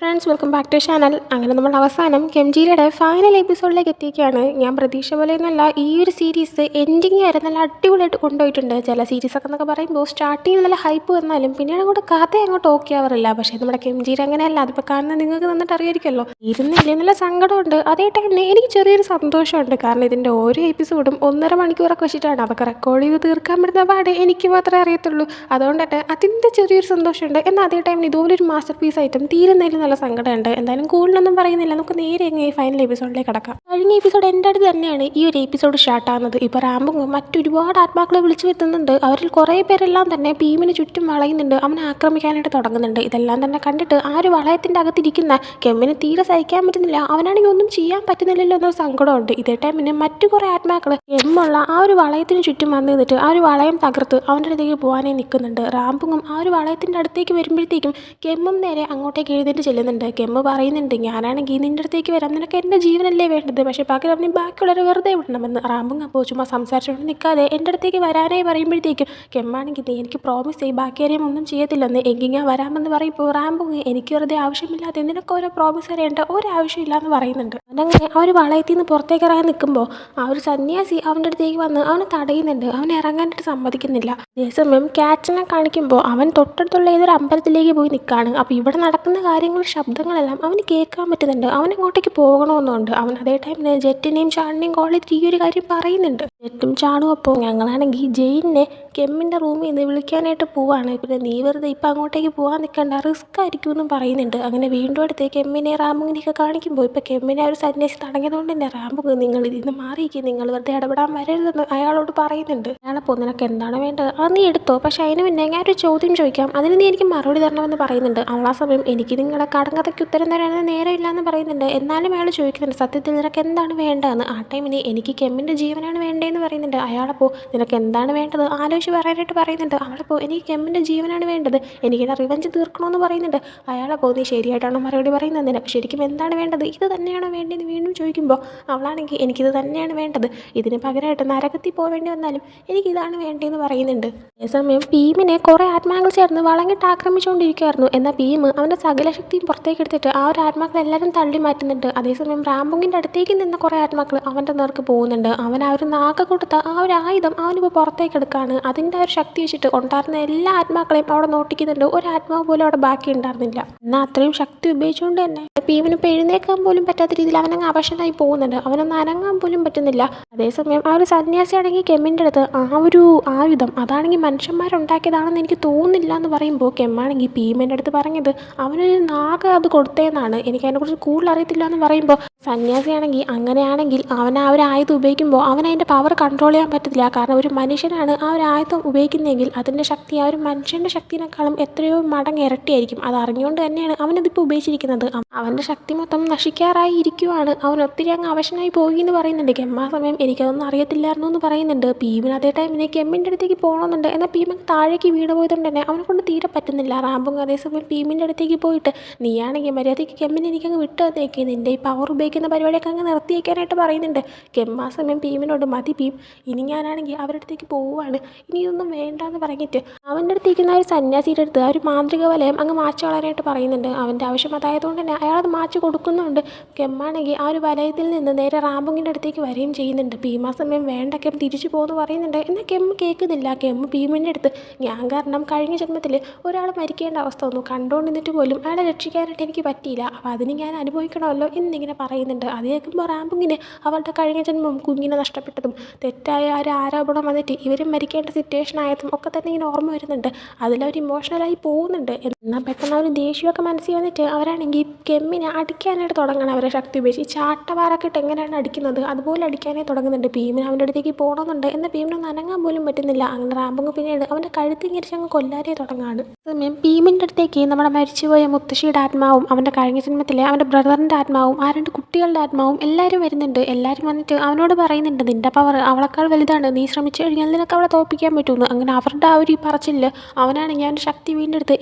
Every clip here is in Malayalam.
Friends welcome back to channel. അങ്ങനെ നമ്മൾ അവസാനം കെംജിയുടെ ഫൈനൽ എപ്പിസോഡിലേക്ക് എത്തിക്കുകയാണ്. ഞാൻ പ്രതീക്ഷ പോലെയൊന്നുമല്ല ഈ ഒരു സീരീസ് എൻഡിങ് വരെ നല്ല അടിപൊളിയായിട്ട് കൊണ്ടുപോയിട്ടുണ്ട്. ചില സീരീസൊക്കെ എന്നൊക്കെ പറയുമ്പോൾ സ്റ്റാർട്ടിങ്ങിൽ നല്ല ഹൈപ്പ് വന്നാലും പിന്നീട് അങ്ങോട്ട് കഥ അങ്ങോട്ട് ഓക്കെ ആവാറില്ല. പക്ഷേ നമ്മുടെ കെംജിയുടെ അങ്ങനെയല്ല. അതിപ്പോൾ കാണുന്ന നിങ്ങൾക്ക് നന്നിട്ട് അറിയായിരിക്കുമല്ലോ. ഇരുന്നില്ലേ നല്ല സങ്കടമുണ്ട്, അതേ ടൈമിൽ എനിക്ക് ചെറിയൊരു സന്തോഷമുണ്ട്. കാരണം ഇതിൻ്റെ ഓരോ എപ്പിസോഡും 1.5 മണിക്കൂറൊക്കെ വെച്ചിട്ടാണ്. അതൊക്കെ റെക്കോർഡ് ചെയ്ത് തീർക്കാൻ പറ്റുന്ന പാട് എനിക്ക് മാത്രമേ അറിയത്തുള്ളൂ. അതുകൊണ്ട് തന്നെ അതിൻ്റെ ചെറിയൊരു സന്തോഷമുണ്ട്. എന്നാൽ അതേ ടൈമിൽ ഇതുപോലൊരു മാസ്റ്റർ പീസ് ആയിട്ടും തീരുന്നതിൽ നല്ല സങ്കടമുണ്ട്. എന്തായാലും കൂടുതലൊന്നും പറയുന്നില്ല, നമുക്ക് നേരെ അങ്ങ് ഈ ഫൈനൽ എപ്പിസോഡിലേക്ക് കടക്കാം. കഴിഞ്ഞ എപ്പിസോഡ് എൻ്റെ അടുത്ത് തന്നെയാണ് ഈ ഒരു എപ്പിസോഡ് സ്റ്റാർട്ടാകുന്നത്. ഇപ്പോൾ റാമ്പും മറ്റൊരുപാട് ആത്മാക്കളെ വിളിച്ചു വരുത്തുന്നുണ്ട്. അവരിൽ കുറേ പേരെല്ലാം തന്നെ ഭീമിന് ചുറ്റും വളയുന്നുണ്ട്, അവനെ ആക്രമിക്കാനായിട്ട് തുടങ്ങുന്നുണ്ട്. ഇതെല്ലാം തന്നെ കണ്ടിട്ട് ആ ഒരു വളയത്തിൻ്റെ അകത്തിരിക്കുന്ന കെമ്മിന് തീരെ സഹിക്കാൻ പറ്റുന്നില്ല. അവനാണെങ്കിൽ ഒന്നും ചെയ്യാൻ പറ്റുന്നില്ലല്ലോ എന്നൊരു സങ്കടമുണ്ട്. ഇതേ ടൈമിന് മറ്റു കുറേ ആത്മാക്കൾ കെമ്മുള്ള ആ ഒരു വളയത്തിന് ചുറ്റും വന്നു നിന്നിട്ട് ആ ഒരു വളയം തകർത്ത് അവൻ്റെ അടുത്തേക്ക് പോകാനായി നിൽക്കുന്നുണ്ട്. റാമ്പും ആ ഒരു വളയത്തിൻ്റെ അടുത്തേക്ക് വരുമ്പോഴത്തേക്കും കെമ്മും നേരെ അങ്ങോട്ടേക്ക് എഴുന്നേറ്റ് ചെല്ലുന്നുണ്ട്. കെമ്മ് പറയുന്നുണ്ട്, ഞാനാണെങ്കിൽ നിൻ്റെ അടുത്തേക്ക് വരാം, നിനക്ക് എൻ്റെ ജീവനല്ലേ വേണ്ടത്, പക്ഷേ പകരം നീ ബാക്കിയുള്ളവരെ വെറുതെ വിടണമെന്ന്. റാമ്പും അപ്പോൾ ചുമ്മാ സംസാരിച്ചുകൊണ്ട് നിൽക്കാതെ എൻ്റെ അടുത്തേക്ക് വരാനായി പറയുമ്പോഴത്തേക്കും കെമ്മാണെങ്കിൽ നീ എനിക്ക് പ്രോമിസ് ചെയ്യും ബാക്കി ആരെയും ഒന്നും ചെയ്യത്തില്ലെന്ന്, എങ്കിൽ ഞാൻ വരാമെന്ന് പറയുമ്പോൾ റാമ്പും എനിക്ക് വെറുതെ ആവശ്യമില്ലാതെ നിനക്ക് ഓരോ പ്രോമിസ് അറിയേണ്ട ഒരാവശ്യമില്ല എന്ന് പറയുന്നുണ്ട്. അതങ്ങനെ ആ ഒരു വളയത്തിൽ നിന്ന് പുറത്തേക്ക് ഇറങ്ങാൻ നിൽക്കുമ്പോൾ ആ ഒരു സന്യാസി അവൻ്റെ അടുത്തേക്ക് വന്ന് അവനെ തടയുന്നുണ്ട്. അവനെ ഇറങ്ങാനായിട്ട് സമ്മതിക്കുന്നില്ല. അതേസമയം ക്യാച്ചിനെ കാണിക്കുമ്പോൾ അവൻ തൊട്ടടുത്തുള്ള ഏതൊരു അമ്പലത്തിലേക്ക് പോയി നിൽക്കുകയാണ്. അപ്പോൾ ഇവിടെ നടക്കുന്ന കാര്യങ്ങൾ ശബ്ദങ്ങളെല്ലാം അവന് കേൾക്കാൻ പറ്റുന്നുണ്ട്. അവൻ അങ്ങോട്ടേക്ക് പോകണമെന്നുണ്ട്. അവൻ അതേ ടൈമിൽ ജെറ്റിനെയും ചാണിനെയും കോൾ ചെയ്തിട്ട് ഈ ഒരു കാര്യം പറയുന്നുണ്ട്. ജെറ്റും ചാണും അപ്പോൾ ഞങ്ങളാണെങ്കിൽ ജെയിനെ കെമ്മിൻ്റെ റൂമിൽ നിന്ന് വിളിക്കാനായിട്ട് പോവാണ്, പിന്നെ നീ വെറുതെ ഇപ്പം അങ്ങോട്ടേക്ക് പോകാൻ നിൽക്കേണ്ട, റിസ്ക് ആയിരിക്കും എന്നും പറയുന്നുണ്ട്. അങ്ങനെ വീണ്ടും അടുത്ത് കെമ്മിനെ റാമ്പുങ്ങിനെയൊക്കെ കാണിക്കുമ്പോൾ ഇപ്പോൾ കെമ്മിനെ ഒരു സന്യാസി തടങ്ങിയതുകൊണ്ട് തന്നെ റാമ്പുങ്ങ് നിങ്ങൾ ഇതിന് മാറിയിരിക്കും, നിങ്ങൾ വെറുതെ ഇടപെടാൻ വരരുതെന്ന് അയാളോട് പറയുന്നുണ്ട്. അയാളപ്പോൾ നിനക്ക് എന്താണ് വേണ്ടത് അത് നീ എടുത്തോ, പക്ഷേ അതിന് മുന്നേ ഞാൻ ഒരു ചോദ്യം ചോദിക്കാം, അതിന് നീ എനിക്ക് മറുപടി തരണമെന്ന് പറയുന്നുണ്ട്. ആ സമയം എനിക്ക് നിങ്ങളെ കടങ്കഥയ്ക്ക് ഉത്തരം തരാൻ നേരമില്ല എന്ന് പറയുന്നുണ്ട്. എന്നാലും അയാൾ ചോദിക്കുന്നുണ്ട്, സത്യത്തിൽ നിനക്ക് എന്താണ് വേണ്ടതെന്ന്. ആ ടൈമിന് എനിക്ക് കെമ്മിൻ്റെ ജീവനാണ് വേണ്ടതെന്ന് പറയുന്നുണ്ട്. അയാളപ്പോൾ നിനക്ക് എന്താണ് വേണ്ടത് ആലോചിച്ച് പറയാനായിട്ട് പറയുന്നുണ്ട്. അവളപ്പോൾ എനിക്ക് കെമ്മിൻ്റെ ജീവനാണ് വേണ്ടത്, എനിക്കിടെ റിവഞ്ച് തീർക്കണമെന്ന് പറയുന്നുണ്ട്. അയാളപ്പോൾ നീ ശരിയായിട്ടാണോ മറുപടി പറയുന്നത്, നിനക്ക് ശരിക്കും എന്താണ് വേണ്ടത്, ഇത് തന്നെയാണോ വേണ്ടതെന്ന് വീണ്ടും ചോദിക്കുമ്പോൾ അവളാണെങ്കിൽ എനിക്കിത് തന്നെയാണ് വേണ്ടത്, ഇതിന് പകരമായിട്ട് നരകത്തിൽ പോവേണ്ടി വന്നാലും എനിക്കിതാണ് വേണ്ടതെന്ന് പറയുന്നുണ്ട്. അതേസമയം ഭീമിനെ കുറേ ആത്മാക്കൾ ചേർന്ന് വളങ്ങിട്ട് ആക്രമിച്ചുകൊണ്ടിരിക്കുകയായിരുന്നു. എന്നാൽ ഭീം അവൻ്റെ സകല ശക്തിയും പുറത്തേക്ക് എടുത്തിട്ട് ആ ഒരു ആത്മാക്കളെല്ലാവരും തള്ളി മാറ്റുന്നുണ്ട്. അതേസമയം റാമ്പുങ്ങിൻ്റെ അടുത്തേക്ക് നിന്ന കുറേ ആത്മാക്കൾ അവൻ്റെ നേർക്ക് പോകുന്നുണ്ട്. അവൻ ആ ഒരു നാക്ക് കൊടുത്ത ആ ഒരു ആയുധം അവനിപ്പോൾ പുറത്തേക്ക് എടുക്കുകയാണ്. അതിൻ്റെ ആ ഒരു ശക്തി വെച്ചിട്ട് ഉണ്ടായിരുന്ന എല്ലാ ആത്മാക്കളെയും അവിടെ നോട്ടിക്കുന്നുണ്ട്. ഒരു ആത്മാവ് പോലും അവിടെ ബാക്കി ഉണ്ടായിരുന്നില്ല. എന്നാൽ അത്രയും ശക്തി ഉപയോഗിച്ചുകൊണ്ട് തന്നെ ഭീമിനിപ്പോൾ എഴുന്നേക്കാൻ പോലും പറ്റാത്ത രീതിയിൽ അവനങ്ങ് അവശനായി പോകുന്നുണ്ട്. അവനൊന്ന് അനങ്ങാൻ പോലും പറ്റുന്നില്ല. അതേസമയം ആ ഒരു സന്യാസിയാണെങ്കിൽ കെമ്മിൻ്റെ അടുത്ത് ആ ഒരു ആയുധം അതാണെങ്കിൽ മനുഷ്യന്മാരുണ്ടാക്കിയതാണെന്ന് എനിക്ക് തോന്നുന്നില്ല എന്ന് പറയുമ്പോൾ കെമ്മാണെങ്കിൽ ഭീമിൻ്റെ അടുത്ത് പറഞ്ഞത് അവനൊരു നാഗ അത് കൊടുത്തേന്നാണ്, എനിക്ക് അതിനെക്കുറിച്ച് കൂടുതൽ അറിയത്തില്ല എന്ന് പറയുമ്പോൾ സന്യാസിയാണെങ്കിൽ അങ്ങനെയാണെങ്കിൽ അവൻ ആ ഒരു ആയുധം ഉപയോഗിക്കുമ്പോൾ അവനതിൻ്റെ പവർ കൺട്രോൾ ചെയ്യാൻ പറ്റത്തില്ല. കാരണം ഒരു മനുഷ്യനാണ് ആ ഒരു ആയുധം ഉപയോഗിക്കുന്നതെങ്കിൽ അതിൻ്റെ ശക്തി ആ ഒരു മനുഷ്യൻ്റെ ശക്തിനേക്കാളും എത്രയോ മടങ്ങ് ഇരട്ടിയായിരിക്കും. അത് അറിഞ്ഞുകൊണ്ട് തന്നെയാണ് അവനതിപ്പോൾ ഉപയോഗിച്ചിരിക്കുന്നത്. അവൻ്റെ ശക്തി മൊത്തം നശിക്കാറായി ഇരിക്കുവാണ്. അവൻ ഒത്തിരി അങ്ങ് അവശനായി പോയി എന്ന് പറയുന്നുണ്ട്. കെമ്മ സമയം എനിക്കതൊന്നും അറിയത്തില്ലായിരുന്നു എന്ന് പറയുന്നുണ്ട്. ഭീമിന് അതേ ടൈമിന് കെമ്മിൻ്റെ അടുത്തേക്ക് പോകണമെന്നുണ്ട്. എന്നാൽ ഭീമൻ താഴേക്ക് വീണ് പോയതുകൊണ്ട് തന്നെ അവനെ കൊണ്ട് തീരെ പറ്റുന്നില്ല. റാമ്പും അതേസമയം ഭീമിൻ്റെ അടുത്തേക്ക് പോയിട്ട് നീയാണെങ്കിൽ മര്യാദയ്ക്ക് കെമ്മിനെ എനിക്കങ്ങ് വിട്ട് തന്നേക്ക്, നിൻ്റെ ഈ പവർ ഉപയോഗിക്കുന്ന പരിപാടിയൊക്കെ അങ്ങ് നിർത്തിയേക്കാനായിട്ട് പറയുന്നുണ്ട്. കെമ്മ സമയം ഭീമിനോട് മതി ഭീം, ഇനി ഞാനാണെങ്കിൽ അവരുടെ അടുത്തേക്ക് പോവുകയാണ്, ഇനി ഇതൊന്നും വേണ്ടാന്ന് പറഞ്ഞിട്ട് അവൻ്റെ അടുത്തേക്കുന്ന ഒരു സന്യാസിയുടെ അടുത്ത് ആ ഒരു മാന്ത്രിക വലയം അങ്ങ് മാച്ചു കളയാനായിട്ട് പറയുന്നുണ്ട്. അവൻ്റെ ആവശ്യം അതായതുകൊണ്ട് തന്നെ അയാളത് മാച്ചു കൊടുക്കുന്നുണ്ട്. കെമ്മാണെങ്കിൽ ആ ഒരു വലയത്തിൽ നിന്ന് നേരെ റാമ്പുങ്ങിൻ്റെ അടുത്തേക്ക് വരികയും ചെയ്യുന്നുണ്ട്. ഭീമാ സമയം വേണ്ട കെം തിരിച്ചു പോകുന്നു പറയുന്നുണ്ട്. എന്നാൽ കെമ്മ് കേൾക്കുന്നില്ല. കെമ്മ് ഭീമിൻ്റെ അടുത്ത് ഞാൻ കാരണം കഴിഞ്ഞ ജന്മത്തിൽ ഒരാൾ മരിക്കേണ്ട അവസ്ഥ വന്നു, കണ്ടുകൊണ്ടിരുന്നിട്ട് പോലും അയാളെ രക്ഷിക്കാനായിട്ട് എനിക്ക് പറ്റിയില്ല, അപ്പോൾ അതിന് ഞാൻ അനുഭവിക്കണമല്ലോ എന്നിങ്ങനെ പറയുന്നുണ്ട്. അത് കേൾക്കുമ്പോൾ റാമ്പുങ്ങിന് അവളുടെ കഴിഞ്ഞ ജന്മം കുഞ്ഞിനെ നഷ്ടപ്പെട്ടതും തെറ്റായ ഒരു ആരോപണം വന്നിട്ട് ഇവരും മരിക്കേണ്ട സിറ്റുവേഷൻ ആയതും ഒക്കെ തന്നെ ഇങ്ങനെ ഓർമ്മ വരുന്നുണ്ട്. അതിലവർ ഇമോഷണലായി പോകുന്നുണ്ട്. എന്നാൽ പെട്ടെന്ന് അവർ ദേഷ്യമൊക്കെ മനസ്സിൽ വന്നിട്ട് അവരാണെങ്കിൽ കെമ്മിനെ അടിക്കാനായിട്ട് തുടങ്ങണം. അവരെ ശക്തി ഉപയോഗിച്ച് ചാട്ടവാറൊക്കെ ഇട്ട് എങ്ങനെയാണ് അടിക്കുന്നത് അതുപോലെ അടിക്കാനായി തുടങ്ങുന്നുണ്ട്. ഭീമിന് അവൻ്റെ അടുത്തേക്ക് പോകണമെന്നുണ്ട്. എന്നാൽ ഭീമിനൊന്നും അനങ്ങാൻ പോലും പറ്റുന്നില്ല. അങ്ങനെ റാമ്പുങ്ങ് പിന്നീട് അവൻ്റെ കഴുത്ത് ഞെരിച്ച് അങ്ങ് കൊല്ലാനേ തുടങ്ങാണ്. സമയം ഭീമിൻ്റെ അടുത്തേക്ക് നമ്മുടെ മരിച്ചുപോയ മുത്തശ്ശിയുടെ ആത്മാവും അവൻ്റെ കഴിഞ്ഞ ജന്മത്തിലെ അവൻ്റെ ബ്രദറിൻ്റെ ആത്മാവും ആ രണ്ട് കുട്ടികളുടെ ആത്മാവും എല്ലാവരും വരുന്നുണ്ട്. എല്ലാവരും വന്നിട്ട് അവനോട് പറയുന്നുണ്ട്, നിൻ്റെ പവർ അവളെക്കാൾ വലുതാണ്, നീ ശ്രമിച്ചു കഴിഞ്ഞാൽ നിനക്ക് അവളെ തോൽപ്പിക്കാൻ പറ്റുമെന്ന്. അങ്ങനെ അവരുടെ ആ ഒരു പറച്ചില്ല അവനാണെങ്കിൽ അവൻ്റെ ശക്തി വീണ്ടെടുത്ത്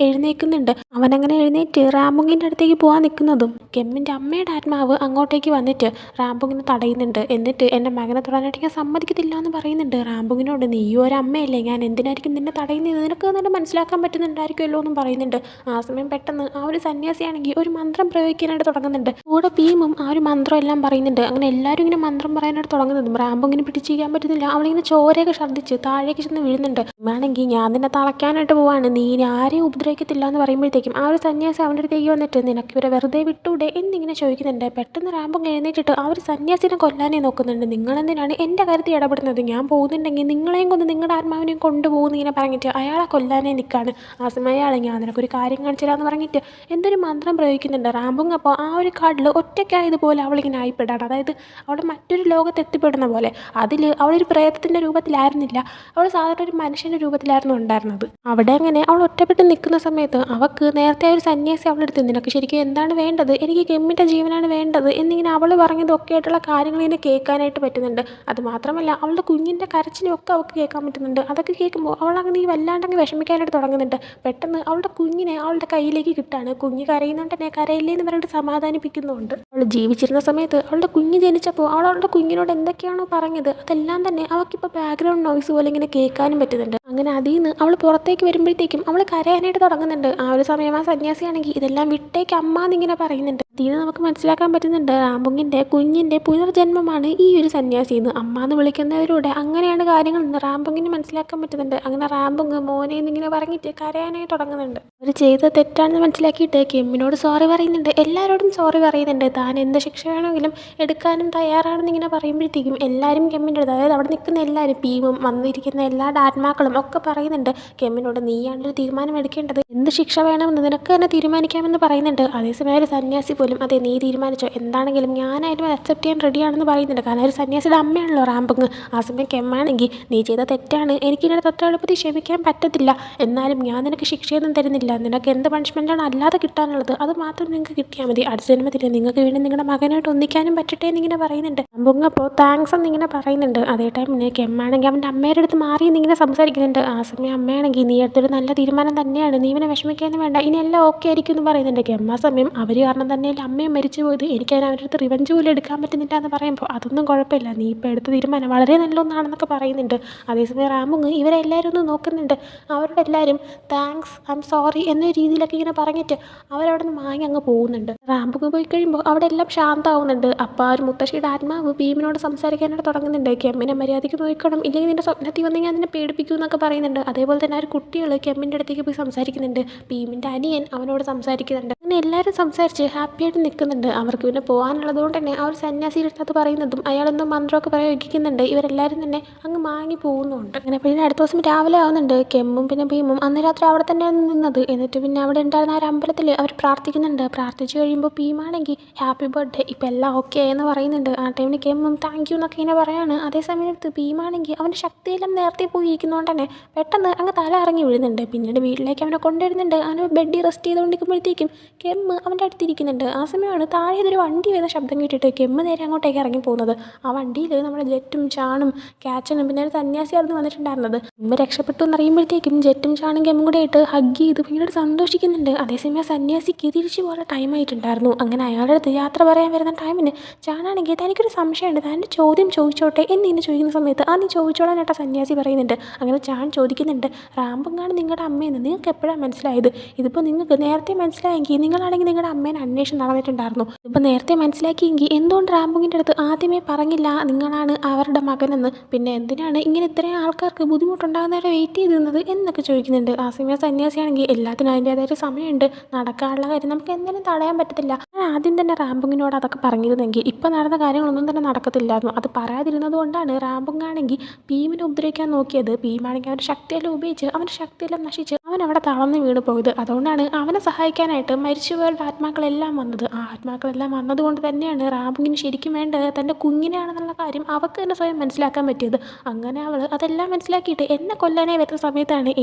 എഴുന്നേൽക്കുന്നുണ്ട്. അവനങ്ങനെ എഴുന്നേറ്റ് റാംബുങ്ങിൻ്റെ അടുത്തേക്ക് പോകാൻ നിൽക്കുന്നതും കെമ്മിൻ്റെ അമ്മയുടെ ആത്മാവ് അങ്ങോട്ടേക്ക് വന്നിട്ട് റാംബുങ്ങിനെ തടയുന്നുണ്ട്. എന്നിട്ട് എൻ്റെ മകനെ തൊടാനായിട്ട് ഞാൻ സമ്മതിക്കത്തില്ല എന്ന് പറയുന്നുണ്ട് റാംബുങ്ങിനോട്. നീയും ഒരമ്മയല്ലേ, ഞാൻ എന്തിനായിരിക്കും നിന്നെ തടയുന്നത്, നിനക്ക് എന്നിട്ട് മനസ്സിലാക്കാൻ പറ്റുന്നുണ്ടായിരിക്കുമല്ലോ എന്നും പറയുന്നുണ്ട്. ആ സമയം പെട്ടെന്ന് ആ ഒരു സന്യാസിയാണെങ്കിൽ ഒരു മന്ത്രം പ്രയോഗിക്കാനായിട്ട് തുടങ്ങുന്നുണ്ട്. കൂടെ ഭീമും ആ ഒരു മന്ത്രം എല്ലാം പറയുന്നുണ്ട്. അങ്ങനെ എല്ലാവരും ഇങ്ങനെ മന്ത്രം പറയാനായിട്ട് തുടങ്ങുന്നതും റാംബോ ഇങ്ങനെ പിടിച്ചിരിക്കാൻ പറ്റുന്നില്ല. അവളിങ്ങനെ ചോരയൊക്കെ ഛർദ്ദിച്ച് താഴേക്ക് ചെന്ന് വീഴുന്നുണ്ട്. വേണമെങ്കിൽ ഞാൻ നിന്നെ തളയ്ക്കാനായിട്ട് പോവാണ്, നീ ആരെയും ഉപദ്രവിക്കത്തില്ല എന്ന് പറയുമ്പോഴത്തേക്കും ആ ഒരു സന്യാസി അവൻ്റെ അടുത്തേക്ക് വന്നിട്ട് നിനക്ക് ഇവരെ വെറുതെ വിട്ടൂടെ എന്നിങ്ങനെ ചോദിക്കുന്നുണ്ട്. പെട്ടെന്ന് റാംബോ എഴുന്നേറ്റിട്ട് ആ ഒരു സന്യാസിനെ കൊല്ലാനേ നോക്കുന്നുണ്ട്. നിങ്ങളെന്തിനാണ് എൻ്റെ കാര്യത്തിൽ ഇടപെടുന്നത്, ഞാൻ പോകുന്നുണ്ടെങ്കിൽ നിങ്ങളെയും കൊന്ന് നിങ്ങളുടെ ആത്മാവിനെയും കൊണ്ടുപോകുന്നു ഇങ്ങനെ പറഞ്ഞിട്ട് അയാളെ കൊല്ലാനേ നിൽക്കാണ്. ആ സമയം അയാളെ ഞാൻ നിനക്കൊരു കാര്യം കാണിച്ചില്ലാന്ന് പറഞ്ഞിട്ട് എന്തൊരു മന്ത്രം പ്രയോഗിക്കുന്നുണ്ട് റാംബുങ്. അപ്പോൾ ആ ഒരു കാട്ടിൽ ഒറ്റയ്ക്കായതുപോലെ അവളിങ്ങനെ ആയിപ്പെടാണ്. അതായത് അവൾ മറ്റൊരു ലോകത്ത് എത്തിപ്പെടുന്ന പോലെ. അതിൽ അവളൊരു പ്രേതത്തിൻ്റെ രൂപത്തിലായിരുന്നില്ല, അവൾ സാധാരണ ഒരു മനുഷ്യൻ്റെ രൂപത്തിലായിരുന്നു ഉണ്ടായിരുന്നത്. അവിടെ അങ്ങനെ അവൾ ഒറ്റപ്പെട്ട് നിൽക്കുന്ന സമയത്ത് അവൾക്ക് നേരത്തെ ഒരു സന്യാസി അവളെടുത്ത് നിനക്ക് ശരിക്കും എന്താണ് വേണ്ടത്, എനിക്ക് കെമ്മിൻ്റെ ജീവനാണ് വേണ്ടത് എന്നിങ്ങനെ അവൾ പറഞ്ഞതൊക്കെ ആയിട്ടുള്ള കാര്യങ്ങൾ ഇങ്ങനെ കേൾക്കാനായിട്ട് പറ്റുന്നുണ്ട്. അതുമാത്രമല്ല അവളുടെ കുഞ്ഞിൻ്റെ കരച്ചിലും ഒക്കെ അവൾക്ക് കേൾക്കാൻ പറ്റുന്നുണ്ട്. അതൊക്കെ കേൾക്കുമ്പോൾ അവൾ അങ്ങനെ വല്ലാണ്ടങ്ങ് വിഷമിക്കാനായിട്ട് തുടങ്ങുന്നുണ്ട്. പെട്ടെന്ന് അവളുടെ കുഞ്ഞിനെ അവളുടെ കയ്യിലേക്ക് കിട്ടാണ്. കുഞ്ഞ് കരയുന്നതുകൊണ്ട് തന്നെ കരയില്ലേ എന്ന് പറഞ്ഞിട്ട് സമാധാനിപ്പിക്കുന്നുണ്ട്. അവൾ ജീവിച്ചിരുന്ന സമയത്ത് അവളുടെ കുഞ്ഞ് ജനിച്ചപ്പോൾ അവളുടെ കുഞ്ഞിനോട് എന്തൊക്കെയാണോ പറഞ്ഞത് അതെല്ലാം തന്നെ അവൾക്കിപ്പോൾ ബാക്ക്ഗ്രൗണ്ട് നോയ്സ് പോലെ ഇങ്ങനെ കേൾക്കാനും പറ്റുന്നുണ്ട്. അങ്ങനെ അതിൽ നിന്ന് അവൾ പുറത്തേക്ക് വരുമ്പോഴത്തേക്കും അവൾ കരയാനായിട്ട് തുടങ്ങുന്നുണ്ട്. ആ ഒരു സമയം ആ സന്യാസിയാണെങ്കിൽ ഇതെല്ലാം വിട്ടേക്ക് അമ്മ എന്നിങ്ങനെ പറയുന്നുണ്ട്. ഇതിൽ നമുക്ക് മനസ്സിലാക്കാൻ പറ്റുന്നുണ്ട് റാംബുങ്ങിൻ്റെ കുഞ്ഞിൻ്റെ പുനർജന്മമാണ് ഈ ഒരു സന്യാസിന്ന്. അമ്മ എന്ന് വിളിക്കുന്നതിലൂടെ അങ്ങനെയാണ് കാര്യങ്ങൾ റാംബുങ്ങിന് മനസ്സിലാക്കാൻ പറ്റുന്നുണ്ട്. അങ്ങനെ റാംബുങ് മോനെ എന്നിങ്ങനെ പറഞ്ഞിട്ട് കരയാനായി തുടങ്ങുന്നുണ്ട്. അവർ ചെയ്ത തെറ്റാണെന്ന് മനസ്സിലാക്കിയിട്ട് കെമ്മിനോട് സോറി പറയുന്നുണ്ട്. എല്ലാവരോടും സോറി പറയുന്നുണ്ട്. താൻ എന്ത് ശിക്ഷ വേണമെങ്കിലും എടുക്കാനും തയ്യാറാണെന്ന് ഇങ്ങനെ പറയുമ്പോഴത്തേക്കും എല്ലാവരും കെമ്മിൻ്റെ അടുത്ത്, അതായത് അവിടെ നിൽക്കുന്ന എല്ലാവരും പീമും വന്നിരിക്കുന്ന എല്ലാ ആത്മാക്കളും ഒക്കെ പറയുന്നുണ്ട് കെമ്മിനോട്, നീയാണ്ടൊരു തീരുമാനം എടുക്കേണ്ടത്, എന്ത് ശിക്ഷ വേണമെന്ന് നിനക്ക് തന്നെ തീരുമാനിക്കാമെന്ന് പറയുന്നുണ്ട്. അതേസമയം ഒരു സന്യാസി പോലും അതെ നീ തീരുമാനിച്ചോ, എന്താണെങ്കിലും ഞാനായാലും അക്സെപ്റ്റ് ചെയ്യാൻ റെഡിയാണെന്ന് പറയുന്നുണ്ട്. കാരണം ഒരു സന്യാസിയുടെ അമ്മയാണല്ലോ റാംബുങ്. ആ സമയം കെമ്മാണെങ്കിൽ നീ ചെയ്ത തെറ്റാണ്, എനിക്കിതിനകത്ത് അത്ര എളുപ്പത്തിൽ ക്ഷമിക്കാൻ പറ്റത്തില്ല, എന്നാലും ഞാൻ നിനക്ക് ശിക്ഷയൊന്നും തരുന്നില്ല, നിനക്ക് എന്ത് പണിഷ്മെൻറ്റാണ് അല്ലാതെ കിട്ടാനുള്ളത് അത് മാത്രം നിങ്ങൾക്ക് കിട്ടിയാൽ മതി, അടുത്ത ജന്മത്തിൽ നിങ്ങൾക്ക് വേണ്ടി നിങ്ങളുടെ മകനായിട്ട് ഒന്നിക്കാനും പറ്റട്ടെ എന്നിങ്ങനെ പറയുന്നുണ്ട്. റാംബുങ് അപ്പോൾ താങ്ക്സ് എന്നിങ്ങനെ പറയുന്നുണ്ട്. അതേ ടൈമിന് കെമ്മാണെങ്കിൽ അവൻ്റെ അമ്മയുടെ അടുത്ത് മാറി എന്നിങ്ങനെ സംസാരിക്കുന്നുണ്ട്. ആ സമയം അമ്മയാണെങ്കിൽ നീ എടുത്തൊരു നല്ല തീരുമാനം തന്നെയാണ്, നീ ഇവനെ വിഷമിക്കാനും വേണ്ട, ഇനി എല്ലാം ഓക്കെ ആയിരിക്കും എന്ന് പറയുന്നുണ്ട്. കെമ്മ സമയം അവർ കാരണം തന്നെയല്ല അമ്മയും മരിച്ചു പോയത്, എനിക്ക് അവരുടെ അടുത്ത് റിവഞ്ച് പോലും എടുക്കാൻ പറ്റുന്നില്ല എന്ന് പറയുമ്പോൾ അതൊന്നും കുഴപ്പമില്ല, നീ ഇപ്പോൾ എടുത്ത തീരുമാനം വളരെ നല്ലൊന്നാണെന്നൊക്കെ പറയുന്നുണ്ട്. അതേസമയം റാംബുങ് ഇവരെല്ലാവരും ഒന്ന് നോക്കുന്നുണ്ട്. അവരുടെ എല്ലാവരും താങ്ക്സ് ഐ എം സോറി എന്ന രീതിയിലൊക്കെ ഇങ്ങനെ പറഞ്ഞിട്ട് അവരവിടെ നിന്ന് മാങ്ങി അങ്ങ് പോകുന്നുണ്ട്. റാംബുങ് പോയി കഴിയുമ്പോൾ അവിടെ എല്ലാം ശാന്തമാവുന്നുണ്ട്. അപ്പോൾ ആ ഒരു മുത്തശ്ശിയുടെ ആത്മാവ് ഭീമിനോട് സംസാരിക്കാനായിട്ട് തുടങ്ങുന്നുണ്ട്. കെമ്മിനെ മര്യാദയ്ക്ക് നോക്കണം, ഇല്ലെങ്കിൽ നിന്റെ സ്വപ്നത്തിൽ വന്ന് ഞാൻ നിന്നെ പേടിപ്പിക്കും എന്നൊക്കെ പറയുന്നുണ്ട്. അതേപോലെ തന്നെ ആ ഒരു കുട്ടികൾ കെമ്മിൻ്റെ അടുത്തേക്ക് പോയി സംസാരിക്കുന്നുണ്ട്. ഭീമിൻ്റെ അനിയൻ അവനോട് സംസാരിക്കുന്നുണ്ട്. അങ്ങനെ എല്ലാവരും സംസാരിച്ച് ഹാപ്പിയായിട്ട് നിൽക്കുന്നുണ്ട്. അവർക്ക് പിന്നെ പോകാനുള്ളത് കൊണ്ട് തന്നെ ആ ഒരു സന്യാസിയുടെ അടുത്ത് അത് പറയുന്നതും അയാളെന്തോ മന്ത്രമൊക്കെ പ്രയോഗിക്കുന്നുണ്ട്. ഇവരെല്ലാവരും തന്നെ അങ്ങ് മാങ്ങി പോകുന്നുണ്ട്. അങ്ങനെ പിന്നെ അടുത്ത ദിവസം രാവിലെ ആവുന്നുണ്ട്. കെമ്മും പിന്നെ ഭീമും അന്ന് രാത്രി അവിടെ തന്നെയാണ് നിന്നത്. എന്നിട്ട് പിന്നെ അവിടെ ഉണ്ടായിരുന്ന ആ ഒരു അമ്പലത്തിൽ അവർ പ്രാർത്ഥിക്കുന്നുണ്ട്. പ്രാർത്ഥിച്ച് കഴിയുമ്പോൾ ഭീമാണെങ്കിൽ ഹാപ്പി ബർത്ത്ഡേ, ഇപ്പം എല്ലാം ഓക്കെ എന്ന് പറയുന്നുണ്ട്. ആ ടൈമിന് കെമ്മും താങ്ക് യു എന്നൊക്കെ ഇങ്ങനെ പറയാണ്. അതേ സമയത്ത് ഭീമാണെങ്കിൽ അവൻ്റെ ശക്തിയെല്ലാം നേരത്തെ പോയിരിക്കുന്നതുകൊണ്ട് തന്നെ പെട്ടെന്ന് അങ്ങ് തല ഇറങ്ങി വീഴുന്നുണ്ട്. പിന്നീട് വീട്ടിലേക്ക് അവനെ കൊണ്ടുവരുന്നുണ്ട്. അവന് ബെഡിൽ റെസ്റ്റ് ചെയ്തുകൊണ്ടിരിക്കുമ്പോഴത്തേക്കും കെമ്മ് അവൻ്റെ അടുത്തിരിക്കുന്നുണ്ട്. ആ സമയമാണ് താഴെ ഇതൊരു വണ്ടി വരുന്ന ശബ്ദം കേട്ടിട്ട് കെമ്മ് നേരെ അങ്ങോട്ടേക്ക് ഇറങ്ങി പോകുന്നത്. ആ വണ്ടിയിൽ നമ്മുടെ ജെറ്റും ചാണും ക്യാച്ചനും പിന്നെ ഒരു സന്യാസിയായിരുന്നു വന്നിട്ടുണ്ടായിരുന്നത്. കെമ്മ് രക്ഷപ്പെട്ടു എന്നറിയുമ്പോഴത്തേക്കും ജെറ്റും ചാണും കെമ്മും കൂടെ ആയിട്ട് ഹഗ് ചെയ്ത് പിന്നീട് സന്തോഷിക്കുന്നുണ്ട്. അതേസമയം സന്യാസിക്ക് തിരിച്ചു പോലെ ടൈം ആയിട്ടുണ്ടായിരുന്നു. അങ്ങനെ അയാളുടെ അടുത്ത് യാത്ര പറയാൻ വരുന്ന ടൈമിന് ചാണാണെങ്കിൽ തനിക്കൊരു സംശയമുണ്ട്, തൻ്റെ ചോദ്യം ചോദിച്ചോട്ടെ എന്നിങ്ങനെ ചോദിക്കുന്ന സമയത്ത് ആ നീ ചോദിച്ചോളാനായിട്ട് സന്യാസി പറയുന്നുണ്ട്. അങ്ങനെ ചാൺ ചോദിക്കുന്നുണ്ട്, റാംബുങ്ങാണ് നിങ്ങളുടെ അമ്മയെന്ന് നിങ്ങൾക്ക് എപ്പോഴാണ് മനസ്സിലായത്? ഇതിപ്പോൾ നിങ്ങൾക്ക് നേരത്തെ മനസ്സിലായെങ്കിൽ നിങ്ങളാണെങ്കിൽ നിങ്ങളുടെ അമ്മേനെ അന്വേഷണം നടന്നിട്ടുണ്ടായിരുന്നു. ഇപ്പോൾ നേരത്തെ മനസ്സിലാക്കിയെങ്കിൽ എന്തുകൊണ്ട് റാംബുങ്ങിൻ്റെ അടുത്ത് ആദ്യമേ പറഞ്ഞില്ല നിങ്ങളാണ് അവരുടെ മകനെന്ന്? പിന്നെ എന്തിനാണ് ഇങ്ങനെ ഇത്രയും ആൾക്കാർക്ക് ബുദ്ധിമുട്ടുണ്ടാകുന്നവരെ വെയിറ്റ് ചെയ്ത് നിന്നത് എന്നൊക്കെ ചോദിക്കുന്നുണ്ട്. ആ സമയം സന്യാസിയാണെങ്കിൽ എല്ലാത്തിനും അതിൻ്റേതായൊരു സമയമുണ്ട്, നടക്കാനുള്ള കാര്യം നമുക്ക് എന്തെങ്കിലും തടയാൻ പറ്റത്തില്ല. ഞാൻ ആദ്യം തന്നെ റാംബുങ്ങിനോട് അതൊക്കെ പറഞ്ഞിരുന്നെങ്കിൽ ഇപ്പം നടന്ന കാര്യങ്ങളൊന്നും തന്നെ നടക്കത്തില്ലായിരുന്നു. അത് പറയാതിരുന്നത് കൊണ്ടാണ് റാംബുങ്ങാണെങ്കിൽ ഭീമിനെ ഉപദ്രവിക്കാൻ നോക്കിയത്. ഭീമാണെങ്കിൽ അവൻ്റെ ശക്തിയെല്ലാം ഉപയോഗിച്ച് അവൻ്റെ ശക്തിയെല്ലാം നശിച്ച് അവൻ അവിടെ തളർന്ന് വീണ് പോയത്. അതുകൊണ്ടാണ് അവനെ സഹായിക്കാനായിട്ട് മരിച്ചുപോയവരുടെ ആത്മാക്കളെല്ലാം വന്നത്. ആ ആത്മാക്കളെല്ലാം വന്നതുകൊണ്ട് തന്നെയാണ് റാമുവിന് ശരിക്കും വേണ്ടത് തൻ്റെ കുഞ്ഞിനെയാണെന്നുള്ള കാര്യം അവൾക്ക് തന്നെ സ്വയം മനസ്സിലാക്കാൻ പറ്റിയത്. അങ്ങനെ അവൾ അതെല്ലാം മനസ്സിലാക്കിയിട്ട് എന്നെ കൊല്ലാനായി വരുന്ന സമയത്താണ്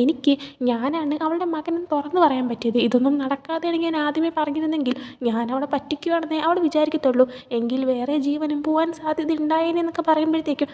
ഞാനാണ് അവളുടെ മകനെന്ന് തുറന്നു പറയാൻ പറ്റിയത്. ഇതൊന്നും നടക്കാതെയാണെങ്കിൽ ഞാൻ ആദ്യമേ പറഞ്ഞിരുന്നെങ്കിൽ ഞാൻ അവളെ പറ്റിക്കുകയാണെന്നേ അവൾ വിചാരിക്കത്തുള്ളൂ. എങ്കിൽ വേറെ ജീവനും പോകാൻ സാധ്യത ഉണ്ടായേനെന്നൊക്കെ പറയുമ്പോഴത്തേക്കും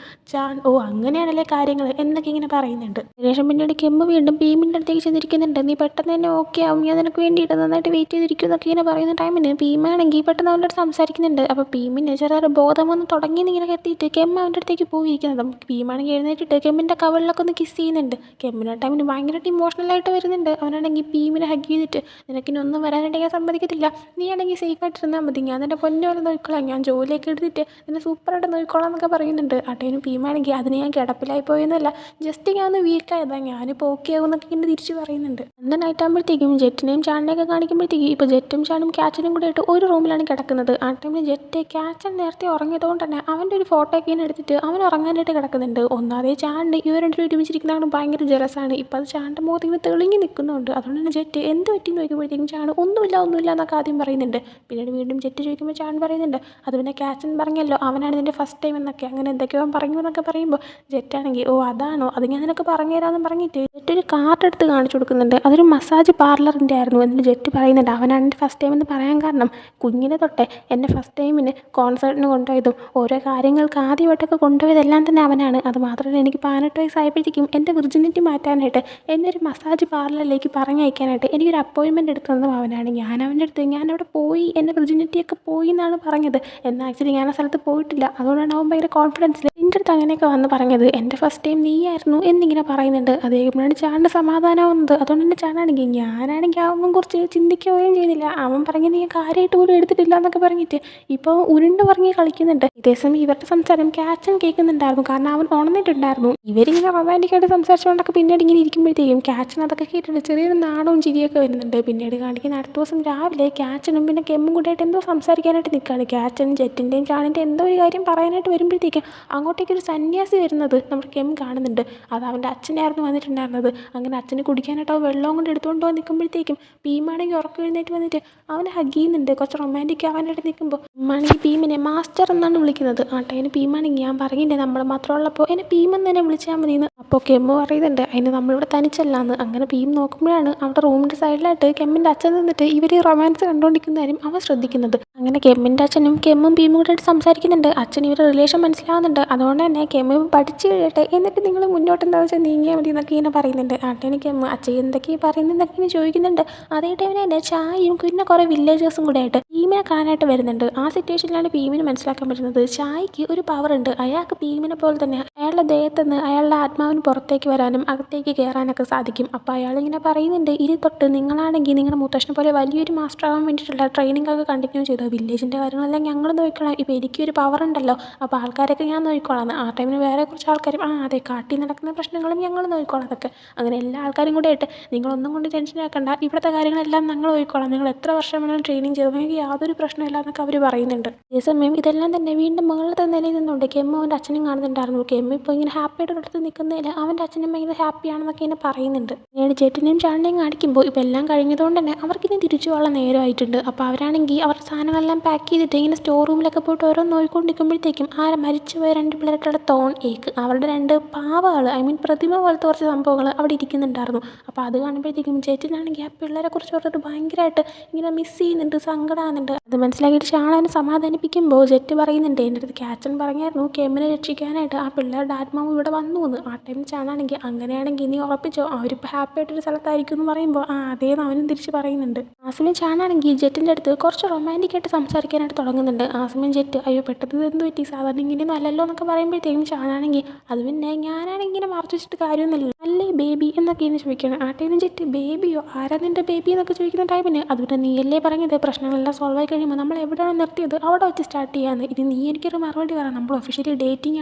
ഓ അങ്ങനെയാണല്ലേ കാര്യങ്ങൾ എന്നൊക്കെ ഇങ്ങനെ പറയുന്നുണ്ട്. ശേഷം പിന്നീട് കെമ്പ് വീണ്ടും ഭീമിൻ്റെ അടുത്തേക്ക് ചെന്നിരിക്കുന്നുണ്ട്. നീ പെട്ടെന്ന് തന്നെ ഓക്കെ ആവും, ഞാൻ നിനക്ക് വേണ്ടിയിട്ട് നന്നായിട്ട് വെയിറ്റ് ചെയ്തിരിക്കും എന്നൊക്കെ ഇങ്ങനെ പറയുന്ന ടൈമിന് ഭീമാണെങ്കിൽ പെട്ടെന്ന് അവൻ്റെ അടുത്ത് സംസാരിക്കുന്നുണ്ട്. അപ്പോൾ ഭീമിന് ചെറിയൊരു ബോധം വന്ന് തുടങ്ങിയെന്ന് ഇങ്ങനെ എത്തിയിട്ട് കെമ്മ അവൻ്റെ അടുത്തേക്ക് പോയിരിക്കുന്നത്. നമുക്ക് ഭീമാണെങ്കിൽ എഴുന്നേറ്റിട്ട് കെമ്മിൻ്റെ കവളിലൊക്കെ ഒന്ന് കിസ് ചെയ്യുന്നുണ്ട്. കെമ്മിൻ്റെ ടൈമിന് ഭയങ്കരമായിട്ട് ഇമോഷണലായിട്ട് വരുന്നുണ്ട്. അവനാണെങ്കിൽ ഭീമിനെ ഹഗ് ചെയ്തിട്ട് നിനക്കിനൊന്നും വരാനായിട്ട് ഞാൻ സമ്മതിക്കത്തില്ല, നീ ആണെങ്കിൽ സേഫായിട്ടിരുന്നാൽ മതി, ഞാൻ നിൻ്റെ പൊന്നു പോലെ നോക്കിക്കോളാം, ഞാൻ ജോലിയൊക്കെ എടുത്തിട്ട് നിന്നെ സൂപ്പറായിട്ട് നോക്കിക്കോളാം എന്നൊക്കെ പറയുന്നുണ്ട്. അട്ടേനും ഭീമാണെങ്കിൽ അതിന് ഞാൻ കിടപ്പിലായി പോയെന്നല്ല, ജസ്റ്റ് ഞാൻ ഒന്ന് വീക്കായതാ, ഞാനിപ്പോൾ ഓക്കെ ആവും എന്നൊക്കെ ഇങ്ങനെ തിരിച്ച് പറയുന്നുണ്ട്. അന്ന് നൈറ്റ് ആകുമ്പോഴത്തേക്കും ജെറ്റിനെയും ചാണ്ടിനെയൊക്കെ കാണിക്കുമ്പോഴത്തേക്കും ഇപ്പോൾ ജെറ്റും ചാണ്ടും ക്യാച്ചനും കൂടെ ആയിട്ട് ഒരു റൂമിലാണ് കിടക്കുന്നത്. ആ ടൈമിൽ ക്യാച്ചൻ നേരത്തെ ഉറങ്ങിയതുകൊണ്ട് തന്നെ അവൻ്റെ ഒരു ഫോട്ടോ ഒക്കെ ഇങ്ങനെ എടുത്തിട്ട് അവൻ ഉറങ്ങാനായിട്ട് കിടക്കുന്നുണ്ട്. ഒന്നാമതേ ചാണ്ട് ഇവർ രണ്ടുപേരും ഒരുമിച്ചിരിക്കുന്നതാണ് ഭയങ്കര ജലസാണ്. ഇപ്പോൾ അത് ചാണ്ട് മുഖത്ത് ഇങ്ങനെ തെളിഞ്ഞ് നിൽക്കുന്നുണ്ട്. അതുകൊണ്ട് തന്നെ ജെറ്റ് എന്ത് പറ്റി നോക്കുമ്പോഴത്തേക്കും ചാണ്ട് ഒന്നുമില്ല എന്നൊക്കെ ആദ്യം പറയുന്നുണ്ട്. പിന്നീട് വീണ്ടും ജെറ്റ് ചോദിക്കുമ്പോൾ ചാണ്ട് പറയുന്നുണ്ട് അത് പിന്നെ ക്യാച്ചൻ പറഞ്ഞല്ലോ അവനാണ് നിൻ്റെ ഫസ്റ്റ് ടൈം എന്നൊക്കെ, അങ്ങനെ എന്തൊക്കെയോ പറഞ്ഞു എന്നൊക്കെ പറയുമ്പോൾ ജെറ്റാണെങ്കിൽ ഓ അതാണോ, അത് ഞാൻ നിനക്ക് പറഞ്ഞു തരാമെന്ന് പറഞ്ഞിട്ട് ജെറ്റ് ഒരു കാർഡ് എടുത്ത് കാണിച്ചു കൊടുക്കുന്നുണ്ട്. അതൊരു മസാജ് പാർലറിൻ്റെ ആയിരുന്നു. എന്നിട്ട് ജെറ്റ് പറയുന്നുണ്ട് അവനാണ് എൻ്റെ ഫസ്റ്റ് ടൈം എന്ന് പറയാൻ കാരണം കുഞ്ഞിനെ തൊട്ടേ എന്നെ ഫസ്റ്റ് ടൈമിന് കോൺസേർട്ടിന് കൊണ്ടുപോയതും ഓരോ കാര്യങ്ങൾക്ക് ആദ്യമായിട്ടൊക്കെ കൊണ്ടുപോയതെല്ലാം തന്നെ അവനാണ്. അത് മാത്രമല്ല എനിക്ക് 18 വയസ്സായപ്പോഴത്തേക്കും എൻ്റെ വിർജിനിറ്റി മാറ്റാനായിട്ട് എന്നെ ഒരു മസാജ് പാർലറിലേക്ക് പറഞ്ഞയക്കാനായിട്ട് എനിക്കൊരു അപ്പോയിൻമെൻറ്റ് എടുത്തു തന്നതും അവനാണ്. ഞാൻ അവൻ്റെ അടുത്ത് ഞാനവിടെ പോയി എൻ്റെ വിർജിനിറ്റിയൊക്കെ പോയി എന്നാണ് പറഞ്ഞത്. എന്നാൽ ആക്ച്വലി ഞാൻ ആ സ്ഥലത്ത് പോയിട്ടില്ല. അതുകൊണ്ടാണ് അവൻ ഭയങ്കര കോൺഫിഡൻസിൽ എൻ്റെ അടുത്ത് അങ്ങനെയൊക്കെ വന്ന് പറഞ്ഞത്. എൻ്റെ ഫസ്റ്റ് ടൈം നീയായിരുന്നു എന്നിങ്ങനെ പറയുന്നുണ്ട്. അതേപോലെയാണ് ചാണ്ട് സമാധാനമാവുന്നത്. അതുകൊണ്ട് തന്നെ ചാണ്ടാണെങ്കിൽ ഞാനാണെങ്കിൽ അവൻ കുറച്ച് ചിന്തിക്കുകയും ചെയ്തില്ല. അവൻ പറഞ്ഞ് നീ കാര്യമായിട്ട് പോലും എടുത്തിട്ടില്ല എന്നൊക്കെ പറഞ്ഞിട്ട് ഇപ്പോൾ ഉരുണ്ട് പറഞ്ഞ് കളിക്കുന്നുണ്ട്. ഇതേസമയം ഇവരുടെ സംസാരം ക്യാച്ചൻ കേൾക്കുന്നുണ്ടായിരുന്നു. കാരണം അവൻ ഉണർന്നിട്ടുണ്ടായിരുന്നു. ഇവരിങ്ങനെ റൊമാൻറ്റിക്കായിട്ട് സംസാരിച്ചുകൊണ്ടൊക്കെ പിന്നീട് ഇങ്ങനെ ഇരിക്കുമ്പോഴത്തേക്കും ക്യാച്ചൻ അതൊക്കെ കേട്ടിട്ട് ചെറിയൊരു നാണവും ചിരിയൊക്കെ വരുന്നുണ്ട്. പിന്നീട് കാണിക്കുന്ന അടുത്ത ദിവസം രാവിലെ ക്യാച്ചനും പിന്നെ കെമ്മും കൂടെയായിട്ട് എന്തോ സംസാരിക്കാനായിട്ട് നിൽക്കുകയാണ്. ക്യാച്ചൻ ജെറ്റിൻ്റെയും ചാണിൻ്റെ എന്തോ ഒരു കാര്യം പറയാനായിട്ട് വരുമ്പോഴത്തേക്കും അങ്ങോട്ടേക്കൊരു സന്യാസി വരുന്നത് നമ്മുടെ കെം കാണുന്നുണ്ട്. അത് അവൻ്റെ അച്ഛനായിരുന്നു വന്നിട്ടുണ്ടായിരുന്നത്. അങ്ങനെ അച്ഛന് കുടിക്കാനായിട്ട് അവൻ വെള്ളവും കൊണ്ട് എടുത്തുകൊണ്ട് പോകാൻ നിൽക്കുമ്പോഴത്തേക്കും ഭീമാണെങ്കിൽ ഉറക്കം എഴുന്നേറ്റ് വന്നിട്ട് അവനെ ഹഗ് ചെയ്യുന്നുണ്ട്. കുറച്ച് റൊമാൻറ്റിക് ആവാനായിട്ട് നിൽക്കുമ്പോൾ ഭീമാണെങ്കിൽ ഭീമിനെ മാസ്റ്റർ എന്നാണ് വിളിക്കുന്നത്. ആട്ടേന് ഭീമാണെങ്കിൽ ഞാൻ പറഞ്ഞില്ലേ നമ്മൾ മാത്രമുള്ളപ്പോൾ എന്നെ ഭീമെന്ന് തന്നെ വിളിച്ചാൽ മതിയെന്ന്. അപ്പോൾ കെമ്മ് പറയുന്നുണ്ട് അതിന് നമ്മളിവിടെ തനിച്ചല്ലാന്ന്. അങ്ങനെ ഭീം നോക്കുമ്പോഴാണ് അവിടെ റൂമിൻ്റെ സൈഡിലായിട്ട് കെമ്മിൻ്റെ അച്ഛൻ നിന്നിട്ട് ഇവർ റൊമാൻസ് കണ്ടുകൊണ്ടിരിക്കുന്ന കാര്യം അവൻ ശ്രദ്ധിക്കുന്നത്. അങ്ങനെ കെമ്മിൻ്റെ അച്ഛനും കെമ്മും ഭീമും കൂടെ ആയിട്ട് സംസാരിക്കുന്നുണ്ട്. അച്ഛൻ ഇവരുടെ റിലേഷൻ മനസ്സിലാവുന്നുണ്ട്. അതുകൊണ്ട് തന്നെ കെമ്മ് പഠിച്ചു കഴിയട്ടെ എന്നിട്ട് നിങ്ങൾ മുന്നോട്ട് എന്താ വെച്ചാൽ നീങ്ങിയാൽ മതി എന്നൊക്കെ ഇങ്ങനെ പറയുന്നുണ്ട്. ആട്ടേന് കെമ്മ് അച്ഛൻ എന്തൊക്കെയാണ് പറയുന്നതെന്നൊക്കെ ഇങ്ങനെ ചോദിക്കുന്നുണ്ട്. അതേ ടൈമിന് തന്നെ ചായയും പിന്നെ കുറേ വില്ലേജേഴ്സും കൂടെ ആയിട്ട് ഭീമിനെ കാണാനായിട്ട് വരുന്നുണ്ട്. ആ സിറ്റുവേഷനിലാണ് ഭീമിന് മനസ്സിലാക്കാൻ പറ്റുന്നത് ചായക്ക് ഒരു പവർ ഉണ്ട്. അയാൾക്ക് ഭീമിനെ പോലെ തന്നെ അയാളുടെ ദേഹത്തുനിന്ന് അയാളുടെ ആത്മാവിന് പുറത്തേക്ക് വരാനും അകത്തേക്ക് കയറാനൊക്കെ സാധിക്കും. അപ്പോൾ അയാളിങ്ങനെ പറയുന്നുണ്ട് ഇനി തൊട്ട് നിങ്ങളാണെങ്കിൽ നിങ്ങളുടെ മുത്തശ്ശനെ പോലെ വലിയൊരു മാസ്റ്റർ ആവാൻ വേണ്ടിയിട്ടുള്ള ട്രെയിനിങ് ഒക്കെ കണ്ടിന്യൂ ചെയ്തു. വില്ലേജിൻ്റെ കാര്യങ്ങളെല്ലാം ഞങ്ങൾ നോക്കിക്കോളാം. ഇപ്പോൾ എനിക്കൊരു പവർ ഉണ്ടല്ലോ, അപ്പോൾ ആൾക്കാരൊക്കെ ഞാൻ നോക്കിക്കോളാം. ആ ടൈമിന് വേറെ കുറച്ച് ആൾക്കാരും അതെ കാട്ടിൽ നടക്കുന്ന പ്രശ്നങ്ങളും ഞങ്ങൾ നോക്കിക്കോളാം. അതൊക്കെ അങ്ങനെ എല്ലാ ആൾക്കാരും കൂടെ ആയിട്ട് നിങ്ങളൊന്നും കൊണ്ട് ടെൻഷൻ ആക്കണ്ട, ഇവിടുത്തെ കാര്യങ്ങളെല്ലാം ഞങ്ങൾ നോക്കിക്കോളാം, നിങ്ങൾ എത്ര വർഷം വേണമെങ്കിലും ട്രെയിനിങ് ചെയ്തു എനിക്ക് യാതൊരു പ്രശ്നമില്ല എന്നൊക്കെ അവർ പറയുന്നുണ്ട്. അതേസമയം ഇതെല്ലാം തന്നെ വീണ്ടും മുകളിലത്തെ നിലയിൽ നിന്നുകൊണ്ട് കെമ്മ അവൻ്റെ അച്ഛനും കാണുന്നുണ്ടായിരുന്നു. കെമ്മ ഇപ്പോൾ ഇങ്ങനെ ഹാപ്പിയായിട്ട് അടുത്ത് നിൽക്കുന്നതിൽ അവൻ്റെ അച്ഛനും ഭയങ്കര ഹാപ്പിയാണെന്നൊക്കെ ഇങ്ങനെ പറയുന്നുണ്ട്. പിന്നീട് ജെറ്റിനെയും ചാണ്ടിനെയും കാണിക്കുമ്പോൾ ഇപ്പോൾ എല്ലാം കഴിഞ്ഞതുകൊണ്ട് തന്നെ അവർക്കിനി തിരിച്ചു പോകാനുള്ള നേരമായിട്ടുണ്ട്. അപ്പോൾ അവരാണെങ്കിൽ അവരുടെ സാധനങ്ങളെല്ലാം പാക്ക് ചെയ്തിട്ട് ഇങ്ങനെ സ്റ്റോർ റൂമിലൊക്കെ പോയിട്ട് ഓരോ നോക്കിക്കൊണ്ടിരിക്കുമ്പോഴത്തേക്കും മരിച്ചുപോയ 2 പിള്ളേരുടെ തോൺ ഏക്ക് അവരുടെ 2 പാവകൾ പ്രതിമ പോലത്തെ കുറച്ച് സംഭവങ്ങൾ അവിടെ ഇരിക്കുന്നുണ്ടായിരുന്നു. അപ്പോൾ അത് കാണുമ്പോഴത്തേക്കും ജെറ്റിനാണെങ്കിൽ ആ പിള്ളേരെ കുറിച്ച് ഓർത്തിട്ട് ഭയങ്കരമായിട്ട് ഇങ്ങനെ മിസ് ചെയ്യുന്നുണ്ട്, സങ്കടമാകുന്നുണ്ട്. അത് മനസ്സിലാക്കിയിട്ട് ചാണാനെ സമാധാനിപ്പിക്കുമ്പോൾ ജെറ്റ് പറയുന്നുണ്ട് എൻ്റെ അടുത്ത് ക്യാച്ചൻ പറഞ്ഞായിരുന്നു കെമ്മിനെ രക്ഷിക്കാനായിട്ട് ആ പിള്ളേരുടെ ആത്മാവ് ഇവിടെ വന്നു എന്ന്. ആ ടൈം ചാണാണെങ്കിൽ അങ്ങനെയാണെങ്കിൽ നീ ഉറപ്പിച്ചോ അവരിപ്പോൾ ഹാപ്പി ആയിട്ടൊരു സ്ഥലത്തായിരിക്കും എന്ന് പറയുമ്പോൾ അതേന്ന് അവനും തിരിച്ച് പറയുന്നുണ്ട്. ആ സമയം ചാണാണെങ്കിൽ ജെറ്റിൻ്റെ അടുത്ത് കുറച്ച് റൊമാൻറ്റിക്കായിട്ട് സംസാരിക്കാനായിട്ട് തുടങ്ങുന്നുണ്ട്. ആ സമയം ജെറ്റ് അയ്യോ പെട്ടെന്ന് എന്ത് പറ്റി, സാധാരണ ഇങ്ങനെയൊന്നും അല്ലല്ലോ എന്നൊക്കെ പറയുമ്പോഴത്തേക്കും ചാണാണെങ്കിൽ അത് പിന്നെ ഞാനാണെങ്കിൽ ഇങ്ങനെ മറച്ചു വെച്ചിട്ട് കാര്യമൊന്നുമില്ല അല്ലേ ബേബി എന്നൊക്കെ ഇങ്ങനെ ചോദിക്കുകയാണ്. ആ ടൈമിന് ജെറ്റ് ബേബിയോ ആരാ നിൻ്റെ ബേബി എന്നൊക്കെ ചോദിക്കുന്ന ടൈമിന് അതുപോലെ നീയല്ലേ പറഞ്ഞത് പ്രശ്നങ്ങളെല്ലാം സോൾവ് ആയി കഴിയുമ്പോൾ നമ്മൾ എവിടെയാണ് നിർത്തിയത് അവിടെ വെച്ച് സ്റ്റാർട്ട് ചെയ്യാമെന്ന്. ഇത് നീ എനിക്കൊരു മറുപടി പറയാം, നമ്മൾ ഒഫീഷ്യലി ഡേറ്റിംഗ്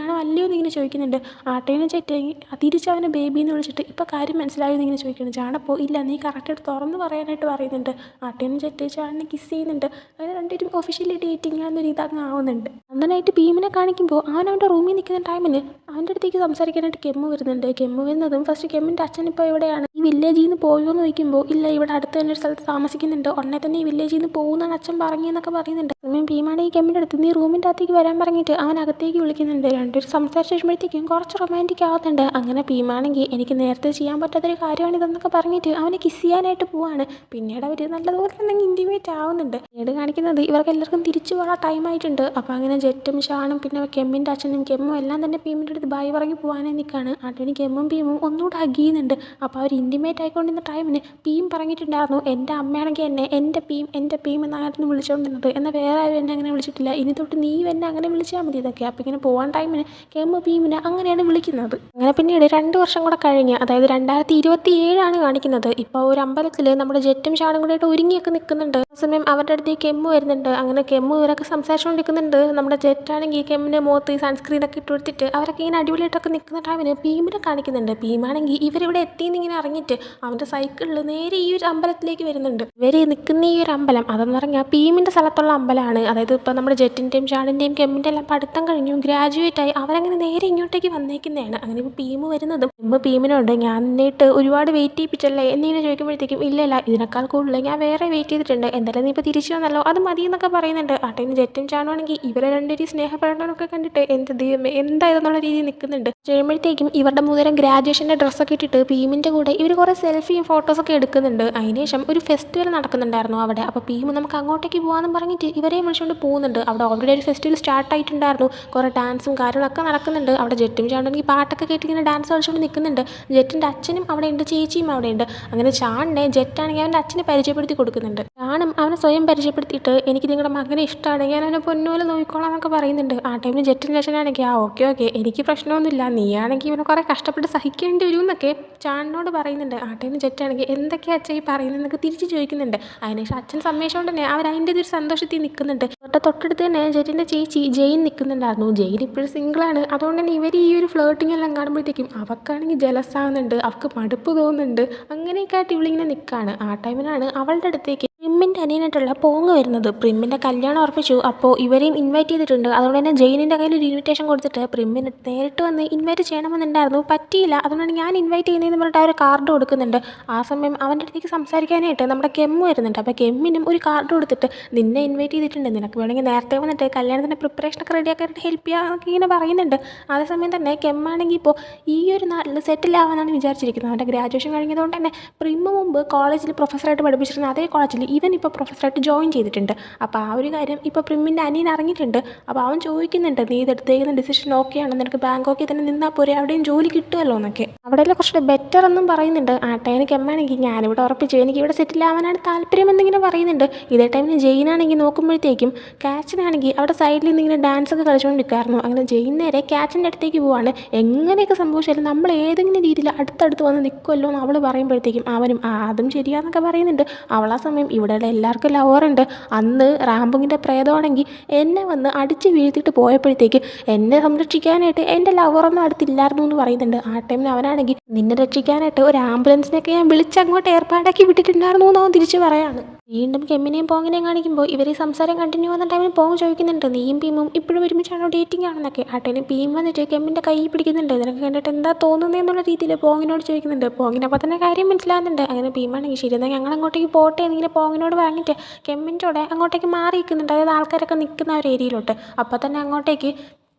ആണോ അല്ലയോ എന്ന് ഇങ്ങനെ ചോദിക്കും. ചോദിക്കുന്നുണ്ട്. ആട്ടേനെ ചെറ്റ് തിരിച്ചവനെ ബേബി എന്ന് വിളിച്ചിട്ട് ഇപ്പോൾ കാര്യം മനസ്സിലായോ എന്നിങ്ങനെ ചോദിക്കുന്നു. ചാണപ്പോൾ ഇല്ല നീ കറക്റ്റായിട്ട് തുറന്ന് പറയാനായിട്ട് പറയുന്നുണ്ട്. ആട്ടേനെ ചെറ്റ് ചാണിനെ കിസ് ചെയ്യുന്നുണ്ട്. അങ്ങനെ രണ്ടുപേരും ഒഫീഷ്യലി ഡേറ്റിംഗ് എന്നൊരു ഇതങ്ങ് ആവുന്നുണ്ട്. നന്നായിട്ട് ഭീമിനെ കാണിക്കുമ്പോൾ അവൻ്റെ റൂമിൽ നിൽക്കുന്ന ടൈമിന് അവൻ്റെ അടുത്തേക്ക് സംസാരിക്കാനായിട്ട് കെമ്മു വരുന്നുണ്ട്. കെമ്മു വരുന്നതും ഫസ്റ്റ് കെമ്മിൻ്റെ അച്ഛൻ ഇപ്പോൾ എവിടെയാണ്, ഈ വില്ലേജിൽ നിന്ന് പോയോ എന്ന് ചോദിക്കുമ്പോൾ ഇല്ല ഇവിടെ അടുത്ത് തന്നെ ഒരു സ്ഥലത്ത് താമസിക്കുന്നുണ്ട്, ഉടനെ തന്നെ ഈ വില്ലേജിൽ നിന്ന് പോകുന്നതാണ് അച്ഛൻ പറഞ്ഞെന്നൊക്കെ പറയുന്നുണ്ട്. സമയം ഭീമാണ് ഈ കെമ്മിൻ്റെ അടുത്ത് നീ റൂമിൻ്റെ അകത്തേക്ക് വരാൻ പറഞ്ഞിട്ട് അവൻ അകത്തേക്ക് വിളിക്കുന്നുണ്ട്. രണ്ടുപേരും സംസാരിച്ച് വരുമ്പോഴത്തേക്കും കുറച്ച് റൊമാൻറ്റിക് ആവുന്നുണ്ട്. അങ്ങനെ ഭീമാണെങ്കിൽ എനിക്ക് നേരത്തെ ചെയ്യാൻ പറ്റാത്തൊരു കാര്യമാണിതെന്നൊക്കെ പറഞ്ഞിട്ട് അവനെ കിസ് ചെയ്യാനായിട്ട് പോവാണ്. പിന്നീട് അവർ നല്ലതുപോലെ തന്നെ ഇൻറ്റിമേറ്റ് ആവുന്നുണ്ട്. പിന്നീട് കാണിക്കുന്നത് ഇവർക്ക് എല്ലാവർക്കും തിരിച്ചു പോകാൻ ടൈം ആയിട്ടുണ്ട്. അപ്പോൾ അങ്ങനെ ജെറ്റും ഷാണും പിന്നെ കെമ്മിൻ്റെ അച്ഛനും കെമ്മും എല്ലാം തന്നെ ഭീമിൻ്റെ അടുത്ത് ബായ് പറഞ്ഞ് പോകാനായി നിൽക്കുകയാണ്. ആട്ടേന് കെമ്മും ഭീമും ഒന്നുകൂടെ ഹഗ് ചെയ്യുന്നുണ്ട്. അപ്പോൾ അവർ ഇൻറ്റിമേറ്റ് ആയിക്കൊണ്ടിരുന്ന ടൈമിന് ഭീം പറഞ്ഞിട്ടുണ്ടായിരുന്നു എൻ്റെ അമ്മയാണെങ്കിൽ എന്നെ എൻ്റെ ഭീം എന്നായിരുന്നു വിളിച്ചുകൊണ്ടിരുന്നത്, എന്നാൽ വേറെ ആരും എന്നെ അങ്ങനെ വിളിച്ചിട്ടില്ല, ഇനി തൊട്ട് നീ എന്നെ അങ്ങനെ വിളിച്ചാൽ മതി ഇതൊക്കെ. അപ്പോൾ ഇങ്ങനെ പോകാൻ ടൈമിന് കെമ്മു ഭീമിനെ അങ്ങനെയാണ് വിളിക്കുന്നത്. അങ്ങനെ പിന്നീട് 2 വർഷം കൂടെ കഴിഞ്ഞ്, അതായത് 2027 കാണിക്കുന്നത്. ഇപ്പോൾ ഒരു അമ്പലത്തിൽ നമ്മുടെ ജെറ്റും ഷാണും കൂടെ ആയിട്ട് ഒരുങ്ങിയൊക്കെ നിൽക്കുന്നുണ്ട്. ആ സമയം അവരുടെ അടുത്തേക്ക് കെമ്മു വരുന്നുണ്ട്. അങ്ങനെ കെമ്മു ഇവരൊക്കെ സംസാരിച്ചുകൊണ്ടിരിക്കുന്നുണ്ട്. നമ്മുടെ ജെറ്റാണെങ്കിൽ കെമ്മിൻ്റെ മുഖത്ത് സൺസ്ക്രീനൊക്കെ ഇട്ട് കൊടുത്തിട്ട് അവരൊക്കെ ഇങ്ങനെ അടിപൊളിയായിട്ടൊക്കെ നിൽക്കുന്ന ടൈമിന് ഭീമിനെ കാണിക്കുന്നുണ്ട്. ഭീമാണെങ്കിൽ ഇവരിവിടെ എത്തിയെന്ന് ഇങ്ങനെ അറിഞ്ഞിട്ട് അവൻ്റെ സൈക്കിളിൽ നേരെ ഈ ഒരു അമ്പലത്തിലേക്ക് വരുന്നുണ്ട്. ഇവർ നിൽക്കുന്ന ഈ ഒരു അമ്പലം അതെന്ന് പറഞ്ഞാൽ ഭീമിൻ്റെ സ്ഥലത്തുള്ള അമ്പലമാണ്. അതായത് ഇപ്പോൾ നമ്മുടെ ജെറ്റിൻ്റെയും ഷാണിൻ്റെയും കെമ്മിൻ്റെ എല്ലാം പഠിത്തം കഴിഞ്ഞു ഗ്രാജുവേറ്റ് ആയി അവരങ്ങനെ നേരെ ഇങ്ങോട്ടേക്ക് വന്നേക്കുന്നതാണ്. അങ്ങനെ ഇപ്പോൾ ഭീമ് വരുന്നതും ഭീമിനോട് ഞാൻ നിന്നിട്ട് ഒരുപാട് വെയിറ്റ് ചെയ്യിപ്പിച്ചല്ലേ എന്നിങ്ങനെ ചോദിക്കുമ്പോഴത്തേക്കും ഇല്ല ഇതിനേക്കാൾ കൂടുതൽ ഞാൻ വേറെ വെയിറ്റ് ചെയ്തിട്ടുണ്ട്, എന്തായാലും നീ ഇപ്പോൾ തിരിച്ചു വന്നല്ലോ അത് മതി എന്നൊക്കെ പറയുന്നുണ്ട്. ആട്ടേന് ജെറ്റും ഷാണുവാണെങ്കിൽ ഇവരെ രണ്ടുപേരും സ്നേഹപ്രകടനമൊക്കെ കണ്ടിട്ട് എന്ത് ദൈവമേ എന്തായതെന്നുള്ള രീതിയിൽ നിൽക്കുന്നുണ്ട്. ചെയ്യുമ്പോഴത്തേക്കും ഇവരുടെ മൂന്നേരം ഗ്രാജുവേഷൻ്റെ ഡ്രസ്സൊക്കെ ഇട്ടിട്ട് ഭീമിൻ്റെ കൂടെ ഇവർ കുറേ സെൽഫിയും ഫോട്ടോസൊക്കെ എടുക്കുന്നുണ്ട്. അതിനുശേഷം ഒരു ഫെസ്റ്റിവൽ നടക്കുന്നുണ്ടായിരുന്നു അവിടെ. അപ്പോൾ ഭീം നമുക്ക് അങ്ങോട്ടേക്ക് പോകാമെന്ന് പറഞ്ഞിട്ട് ഇവരെയും വിളിച്ചുകൊണ്ട് പോകുന്നുണ്ട്. അവിടെ ഓൾറെഡി ഒരു ഫെസ്റ്റിവൽ സ്റ്റാർട്ട് ആയിട്ടുണ്ടായിരുന്നു. കുറേ ഡാൻസും കാര്യങ്ങളൊക്കെ നടക്കുന്നുണ്ട്. അവിടെ ജെറ്റും ചാണെങ്കിൽ പാട്ടൊക്കെ കേട്ടിങ്ങനെ ഡാൻസ് കളിച്ചുകൊണ്ട് നിൽക്കുന്നുണ്ട്. ജെറ്റിൻ്റെ അച്ഛനും അവിടെ ഉണ്ട്, ചേച്ചിയും അവിടെ ഉണ്ട്. അങ്ങനെ ചാണിനെ ജെറ്റാണെങ്കിൽ അവൻ്റെ അച്ഛനെ പരിചയപ്പെടുത്തി കൊടുക്കുന്നുണ്ട്. ചാണും അവനെ സ്വയം പരിചയപ്പെടുത്തിയിട്ട് എനിക്ക് നിങ്ങളുടെ മകനെ ഇഷ്ടമാണ്, ഞാൻ അവനെ പൊന്നുപോലെ നോക്കിക്കോളാം എന്നൊക്കെ പറയുന്നുണ്ട്. ആ ടൈമിൽ ജെറ്റിൻ്റെ അച്ഛനാണെങ്കിൽ ഓക്കെ എനിക്ക് പ്രശ്നമൊന്നുമില്ല, നീയാണെങ്കിൽ ഇവനെ കുറേ കഷ്ടപ്പെട്ട് സഹിക്കേണ്ടി വരും എന്നൊക്കെ ചാണിനോട് പറയുന്നുണ്ട്. ആ ടൈമിൽ ജെറ്റാണെങ്കിൽ എന്തൊക്കെയാ അച്ഛൻ ഈ പറയുന്നതെന്നൊക്കെ തിരിച്ച് ചോദിക്കുന്നുണ്ട്. അതിനുശേഷം അച്ഛൻ സമ്മതിച്ചുകൊണ്ട് തന്നെ അവരതിൻ്റെ ഒരു സന്തോഷത്തിൽ നിൽക്കുന്നുണ്ട്. തൊട്ടടുത്ത് തന്നെ ജെറ്റിൻ്റെ ചേച്ചി ജെയിൻ നിൽക്കുന്നുണ്ടായിരുന്നു. ജെയിൻ ഇപ്പോഴും സിംഗിളാണ്. അതുകൊണ്ട് തന്നെ ഇവർ ഈ ഒരു ഫ്ലേർട്ടിങ് എല്ലാം കാണുമ്പോഴത്തേക്കും അവൾക്കാണെങ്കിൽ ജലസ് ആവുന്നുണ്ട്, അവൾക്ക് മടുപ്പ് തോന്നുന്നുണ്ട്. അങ്ങനെയൊക്കെ ആയിട്ട് ഇവളിങ്ങനെ നിൽക്കുകയാണ്. ആ ടൈമിലാണ് അവളുടെ അടുത്തേക്ക് പ്രിമ്മിൻ്റെ അനിയനായിട്ടുള്ള പോങ് വരുന്നത്. പ്രിമ്മിൻ്റെ കല്യാണം ഉറപ്പിച്ചു. അപ്പോൾ ഇവരെയും ഇൻവൈറ്റ് ചെയ്തിട്ടുണ്ട്. അതുകൊണ്ട് തന്നെ ജെയിനിൻ്റെ കയ്യിൽ ഒരു ഇൻവിറ്റേഷൻ കൊടുത്തിട്ട് പ്രിമ്മിന് നേരിട്ട് വന്ന് ഇൻവൈറ്റ് ചെയ്യണമെന്നുണ്ടായിരുന്നു, പറ്റിയില്ല. അതുകൊണ്ടാണ് ഞാൻ ഇൻവൈറ്റ് ചെയ്യുന്നതെന്ന് പറഞ്ഞിട്ട് അവർ കാർഡ് കൊടുക്കുന്നുണ്ട്. ആ സമയം അവൻ്റെ അടുത്തേക്ക് സംസാരിക്കാനായിട്ട് നമ്മുടെ കെമ്മു വരുന്നുണ്ട്. അപ്പോൾ കെമ്മിനും ഒരു കാർഡ് കൊടുത്തിട്ട് നിന്നെ ഇൻവൈറ്റ് ചെയ്തിട്ടുണ്ട്, നിനക്ക് വേണമെങ്കിൽ നേരത്തെ വന്നിട്ട് കല്യാണത്തിൻ്റെ പ്രിപ്പറേഷനൊക്കെ റെഡിയാക്കാനായിട്ട് ഹെൽപ്പ് ചെയ്യാൻ എന്നൊക്കെ ഇങ്ങനെ പറയുന്നുണ്ട്. അതേസമയം തന്നെ കെമ്മാണെങ്കിൽ ഇപ്പോൾ ഈ ഒരു നാട്ടിൽ സെറ്റിൽ ആവാനാണ് വിചാരിച്ചിരിക്കുന്നത്. അവൻ്റെ ഗ്രാജുവേഷൻ കഴിഞ്ഞതുകൊണ്ട് തന്നെ പ്രിമ്മ് മുമ്പ് കോളേജിൽ പ്രൊഫസറായിട്ട് പഠിപ്പിച്ചിരുന്ന അതേ കോളേജിൽ ഇവൻ ഇപ്പോൾ പ്രൊഫസറായിട്ട് ജോയിൻ ചെയ്തിട്ടുണ്ട്. അപ്പോൾ ആ ഒരു കാര്യം ഇപ്പോൾ പ്രിമ്മിൻ്റെ അനിയൻ അറിഞ്ഞിട്ടുണ്ട്. അപ്പോൾ അവൻ ചോദിക്കുന്നുണ്ട് നീ ഇതെടുത്തേക്കുന്ന ഡിസിഷൻ ഓക്കെ ആണോ, നിനക്ക് ബാങ്കോക്കിൽ തന്നെ നിന്നാൽ പോരെ, അവിടെയും ജോലി കിട്ടുമല്ലോ എന്നൊക്കെ. അവിടെയെല്ലാം കുറച്ചുകൂടെ ബെറ്റർ എന്നും പറയുന്നുണ്ട്. ആ ടൈമിന് കെമ്മാണെങ്കിൽ ഞാനിവിടെ ഉറപ്പിച്ചു, എനിക്കിവിടെ സെറ്റിൽ ആവാനാണ് താല്പര്യം എന്നിങ്ങനെ പറയുന്നുണ്ട്. ഇതേ ടൈമിന് ജെയിനാണെങ്കിൽ നോക്കുമ്പോഴത്തേക്കും കാച്ചിനാണെങ്കിൽ അവിടെ സൈഡിൽ നിന്ന് ഇങ്ങനെ ഡാൻസ് ഒക്കെ കളിച്ചുകൊണ്ടിരിക്കുകയായിരുന്നു. അങ്ങനെ ജെയിൻ നേരെ കാച്ചിൻ്റെ അടുത്തേക്ക് പോവാണ്. എങ്ങനെയൊക്കെ സംഭവിച്ചാലും നമ്മൾ ഏതെങ്കിലും രീതിയിൽ അടുത്തടുത്ത് വന്ന് നിൽക്കുമല്ലോ എന്ന് അവൾ പറയുമ്പോഴത്തേക്കും അവനും അതും ശരിയാന്നൊക്കെ പറയുന്നുണ്ട്. അവൾ ആ സമയം ഇവിടെയുള്ള എല്ലാവർക്കും ലവറുണ്ട്. അന്ന് റാംബുങ്ങിൻ്റെ പ്രേതമാണെങ്കിൽ എന്നെ വന്ന് അടിച്ച് വീഴ്ത്തിയിട്ട് പോയപ്പോഴത്തേക്ക് എന്നെ സംരക്ഷിക്കാനായിട്ട് എൻ്റെ ലവറൊന്നും അടുത്തില്ലായിരുന്നു എന്ന് പറയുന്നുണ്ട്. ആ ടൈമിൽ അവനാണെങ്കിൽ നിന്നെ രക്ഷിക്കാനായിട്ട് ഒരു ആംബുലൻസിനൊക്കെ ഞാൻ വിളിച്ചങ്ങോട്ട് ഏർപ്പാടാക്കി വിട്ടിട്ടുണ്ടായിരുന്നു എന്ന് അവൻ തിരിച്ച് പറയാണ്. വീണ്ടും കെമ്മിനെയും പോങ്ങിനെയും കാണിക്കുമ്പോൾ ഇവർ ഈ സംസാരം കണ്ടിന്യൂ ആവുന്ന ടൈമിൽ പോങ് ചോദിക്കുന്നുണ്ട് നീയും ഭീമും ഇപ്പോഴും ഒരുമിച്ചാണോ ഡേറ്റിംഗ് ആണെന്നൊക്കെ. ആ ടൈമിൽ ഭീം വന്നിട്ട് കെമ്മിൻ്റെ കൈ പിടിക്കുന്നുണ്ട്. ഇതിനൊക്കെ കണ്ടിട്ട് എന്താ തോന്നുന്നതെന്നുള്ള രീതിയിൽ പോങ്ങിനോട് ചോദിക്കുന്നുണ്ട്. പോങ്ങിന് അപ്പോൾ തന്നെ കാര്യം മനസ്സിലാവുന്നുണ്ട്. അങ്ങനെ ഭീമാണെങ്കിൽ ശരി എന്നാൽ ഞങ്ങൾ അങ്ങോട്ടേക്ക് പോട്ടെ എന്നിങ്ങനെ പോങ്ങിനോട് പറഞ്ഞിട്ട് കെമ്മിൻ്റെ കൂടെ അങ്ങോട്ടേക്ക് മാറി നിൽക്കുന്നുണ്ട്. അതായത് ആൾക്കാരൊക്കെ നിൽക്കുന്ന ഒരു ഏരിയയിലോട്ട്. അപ്പോൾ തന്നെ അങ്ങോട്ടേക്ക്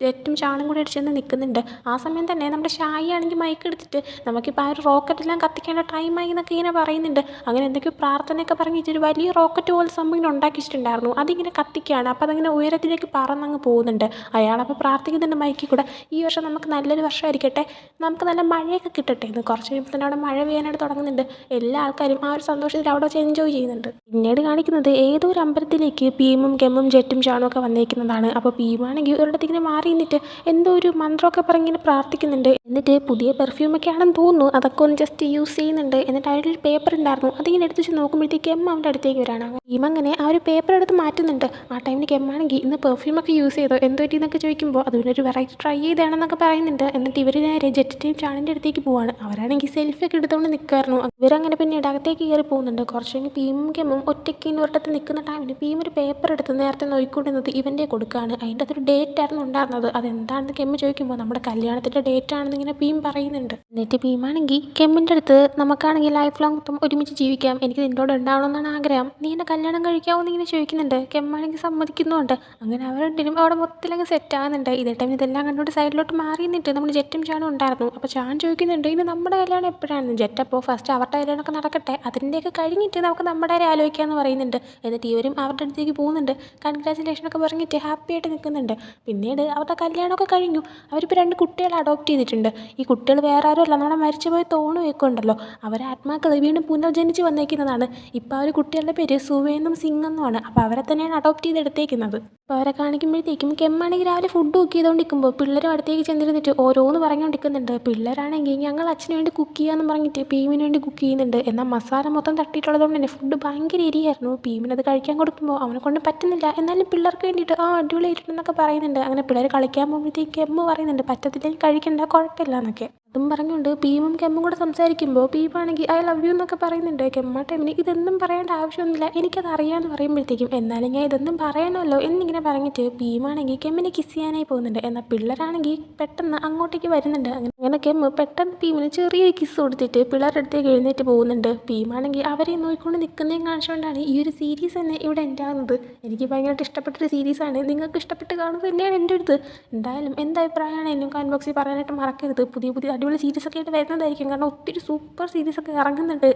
ഏറ്റവും ചാണകം കൂടി അടിച്ചെന്ന് നിൽക്കുന്നുണ്ട്. ആ സമയം തന്നെ നമ്മുടെ ഷായി ആണെങ്കിൽ മൈക്ക് എടുത്തിട്ട് നമുക്കിപ്പോൾ ആ ഒരു റോക്കറ്റെല്ലാം കത്തിക്കേണ്ട ടൈമായി എന്നൊക്കെ ഇങ്ങനെ പറയുന്നുണ്ട്. അങ്ങനെ എന്തൊക്കെയോ പ്രാർത്ഥനയൊക്കെ പറഞ്ഞിട്ട് ഒരു വലിയ റോക്കറ്റ് പോലെ സംഭവം ഇങ്ങനെ ഉണ്ടാക്കിയിട്ടുണ്ടായിരുന്നു. അതിങ്ങനെ കത്തിക്കുകയാണ്. അപ്പോൾ അതങ്ങനെ ഉയരത്തിലേക്ക് പറന്നങ്ങ് പോകുന്നുണ്ട്. അയാളപ്പോൾ പ്രാർത്ഥിക്കുന്നുണ്ട് മൈക്കിൽ കൂടെ ഈ വർഷം നമുക്ക് നല്ലൊരു വർഷമായിരിക്കട്ടെ, നമുക്ക് നല്ല മഴയൊക്കെ കിട്ടട്ടെ എന്ന്. കുറച്ച് കഴിയുമ്പോൾ തന്നെ അവിടെ മഴ പെയ്യാനായിട്ട് തുടങ്ങുന്നുണ്ട്. എല്ലാ ആൾക്കാരും ആ ഒരു സന്തോഷത്തിൽ അവിടെ വെച്ച് എൻജോയ് ചെയ്യുന്നുണ്ട്. പിന്നീട് കാണിക്കുന്നത് ഏതോ ഒരു അമ്പലത്തിലേക്ക് ഭീമും കെമ്മും ജെറ്റും ഷാണും ഒക്കെ വന്നേക്കുന്നതാണ്. അപ്പോൾ ഭീമാണെങ്കിൽ ഒരിടത്തേക്ക് മാറി നിന്നിട്ട് എന്തോ ഒരു മന്ത്രമൊക്കെ പറഞ്ഞിങ്ങനെ പ്രാർത്ഥിക്കുന്നുണ്ട്. എന്നിട്ട് പുതിയ പെർഫ്യൂമൊക്കെ ആണെന്ന് തോന്നുന്നു, അതൊക്കെ ഒന്ന് ജസ്റ്റ് യൂസ് ചെയ്യുന്നുണ്ട്. എന്നിട്ട് അതിലൊരു പേപ്പർ ഉണ്ടായിരുന്നു, അതിങ്ങനെ എടുത്ത് വെച്ച് നോക്കുമ്പോഴത്തേക്ക് എം അവൻ്റെ അടുത്തേക്ക് വരാണ്. ഭീം അങ്ങനെ ആ ഒരു പേപ്പർ എടുത്ത് മാറ്റുന്നുണ്ട്. ആ ടൈമിലേക്ക് എമ്മാണെങ്കിൽ ഇന്ന് പെർഫ്യൂമൊക്കെ യൂസ് ചെയ്തോ, എന്തോ പറ്റിയെന്നൊക്കെ ചോദിക്കുമ്പോൾ അതിനൊരു വെറൈറ്റി ട്രൈ ചെയ്താണെന്നൊക്കെ പറയുന്നുണ്ട്. എന്നിട്ട് ഇവർ നേരെ ജെറ്റിൻ്റെയും ചാണിൻ്റെ അടുത്തേക്ക് പോവാണ്. അവരാണെങ്കിൽ സെൽഫി ഒക്കെ എടുത്തുകൊണ്ട് നിൽക്കുമായിരുന്നു. ഇവരങ്ങനെ പിന്നീട് അകത്തേക്ക് കയറി പോകുന്നുണ്ട്. കുറച്ച് കഴിഞ്ഞ് ഭീമും കെമ്മും ഒറ്റയ്ക്ക് ഒരിടത്ത് നിൽക്കുന്ന ടൈമിൽ ഭീം ഒരു പേപ്പർ എടുത്ത് നേരത്തെ നോക്കിക്കൊണ്ടിരുന്നത് ഇവൻ്റെ കൊടുക്കുകയാണ്. അതിൻ്റെ അകത്തൊരു ഡേറ്റ് ആയിരുന്നു ഉണ്ടായിരുന്നത്. അതെന്താണെന്ന് കെമ്മ് ചോദിക്കുമ്പോൾ നമ്മുടെ കല്യാണത്തിൻ്റെ ഡേറ്റ് ആണെന്ന് ഇങ്ങനെ ഭീം പറയുന്നുണ്ട്. എന്നിട്ട് ഭീമാണെങ്കിൽ കെമ്മിൻ്റെ അടുത്ത് നമുക്കാണെങ്കിൽ ലൈഫ് ലോങ് മൊത്തം ഒരുമിച്ച് ജീവിക്കാം, എനിക്ക് നിന്നോട് ഉണ്ടാവണമെന്നാണ് ആഗ്രഹം, നീ എന്നെ കല്യാണം കഴിക്കാമോ എന്നിങ്ങനെ ചോദിക്കുന്നുണ്ട്. കെമ്മാണെങ്കിൽ സമ്മതിക്കുന്നുണ്ട്. അങ്ങനെ അവർ രണ്ടിനും അവിടെ മൊത്തത്തിലങ്ങ് സെറ്റ് ആകുന്നുണ്ട്. ഇതേ ടൈം ഇതെല്ലാം കണ്ടുകൊണ്ട് സൈഡിലോട്ട് മാറി നിന്നിട്ട് നമ്മൾ ജെറ്റും ചാണും ഉണ്ടായിരുന്നു. അപ്പോൾ ചാൻ ചോദിക്കുന്നുണ്ട് ഇനി നമ്മുടെ കല്യാണം എപ്പോഴാണ്. ജെറ്റ് അപ്പോൾ ഫസ്റ്റ് അവരുടെ കല്യാണമൊക്കെ നടക്കട്ടെ, അതിൻ്റെയൊക്കെ കഴിഞ്ഞിട്ട് നമുക്ക് നമ്മുടെ കാര്യം ആലോചിക്കാമെന്ന് പറയുന്നുണ്ട്. എന്നിട്ട് ഇവരും അവരുടെ അടുത്തേക്ക് പോകുന്നുണ്ട്. കൺഗ്രാജുലേഷനൊക്കെ പറഞ്ഞിട്ട് ഹാപ്പി ആയിട്ട് നിൽക്കുന്നുണ്ട്. പിന്നീട് അവരുടെ കല്യാണമൊക്കെ കഴിഞ്ഞു. അവരിപ്പോൾ 2 കുട്ടികളെ അഡോപ്റ്റ് ചെയ്തിട്ടുണ്ട്. ഈ കുട്ടികൾ വേറെ ആരുമല്ല, നമ്മുടെ മരിച്ചുപോയ തോണുമൊക്കെ ഉണ്ടല്ലോ, അവരെ ആത്മാക്കൾ വീണ്ടും പുനർജനിച്ച് വന്നേക്കുന്നതാണ്. ഇപ്പോൾ ആ ഒരു കുട്ടികളുടെ പേര് സുവേന്നും സിംഗെന്നുമാണ്. അപ്പോൾ അവരെ തന്നെയാണ് അഡോപ്റ്റ് ചെയ്തെടുത്തേക്കുന്നത്. അപ്പോൾ അവരെ കാണിക്കുമ്പോഴത്തേക്കും കെമ്മാണെങ്കിൽ രാവിലെ ഫുഡ് കുക്ക് ചെയ്തുകൊണ്ടിരിക്കുമ്പോൾ പിള്ളേരും അടുത്തേക്ക് ചെന്നിരുന്നിട്ട് ഓരോന്ന് പറഞ്ഞുകൊണ്ടിരിക്കുന്നുണ്ട്. പിള്ളേരാണെങ്കിൽ ഞങ്ങൾ അച്ഛന് വേണ്ടി കുക്ക് ചെയ്യാമെന്ന് പറഞ്ഞിട്ട് ഭീമിന് വേണ്ടി കുക്ക് ചെയ്യുന്നുണ്ട്. എന്നാൽ മസാല മൊത്തം തട്ടിയിട്ടുള്ളതുകൊണ്ട് തന്നെ ഫുഡ് ഭയങ്കര എരിയായിരുന്നു. ഭീമിനത് കഴിക്കാൻ കൊടുക്കുമ്പോൾ അവനെ കൊണ്ട് പറ്റുന്നില്ല. എന്നാലും പിള്ളേർക്ക് വേണ്ടിയിട്ട് അടിപൊളിയായിട്ടുണ്ടെന്നൊക്കെ പറയുന്നുണ്ട്. അങ്ങനെ പിള്ളേർ കളിക്കാൻ പോകുമ്പോഴത്തേക്ക് കെമ്മ് പറയുന്നുണ്ട് പറ്റത്തില്ലെങ്കിൽ കഴിക്കണ്ട, കുഴപ്പമില്ല എന്നൊക്കെ. അതും പറഞ്ഞുകൊണ്ട് ഭീമും കെമ്മും കൂടെ സംസാരിക്കുമ്പോൾ ഭീമാണെങ്കിൽ ഐ ലവ് യു എന്നൊക്കെ പറയുന്നുണ്ട്. കെമ്മ ടൈമിന് ഇതൊന്നും പറയേണ്ട ആവശ്യമൊന്നുമില്ല, എനിക്കത് അറിയാമെന്ന് പറയുമ്പോഴത്തേക്കും എന്നാലും ഞാൻ ഇതൊന്നും പറയണമല്ലോ എന്നിങ്ങനെ പറഞ്ഞിട്ട് ഭീമാണെങ്കിൽ കെമ്മിനെ കിസ് ചെയ്യാനായി പോകുന്നുണ്ട്. എന്നാൽ പിള്ളേരാണെങ്കിൽ പെട്ടെന്ന് അങ്ങോട്ടേക്ക് വരുന്നുണ്ട്. അങ്ങനെ കെമ്മ് പെട്ടെന്ന് ഭീമിന് ചെറിയൊരു കിസ് കൊടുത്തിട്ട് പിള്ളേരുടെ അടുത്തേക്ക് എഴുന്നേറ്റ് പോകുന്നുണ്ട്. ഭീമാണെങ്കിൽ അവരെ നോക്കിക്കൊണ്ട് നിൽക്കുന്നതും കാണിച്ചുകൊണ്ടാണ് ഈ ഒരു സീരീസ് തന്നെ ഇവിടെ എൻഡ് ആകുന്നത്. എനിക്ക് ഭയങ്കരമായിട്ട് ഇഷ്ടപ്പെട്ടൊരു സീരീസാണ്. നിങ്ങൾക്ക് ഇഷ്ടപ്പെട്ട് കാണുന്നത് തന്നെയാണ് എൻ്റെ ഒരു ഇത്. എന്തായാലും എന്തഭിപ്രായമാണെങ്കിലും കമൻറ്റ് ബോക്സിൽ പറയാനായിട്ട് മറക്കരുത്. പുതിയ പുതിയ അടിപൊളി സീരീസൊക്കെ ആയിട്ട് വരുന്നതായിരിക്കും. കാരണം ഒത്തിരി സൂപ്പർ സീരീസൊക്കെ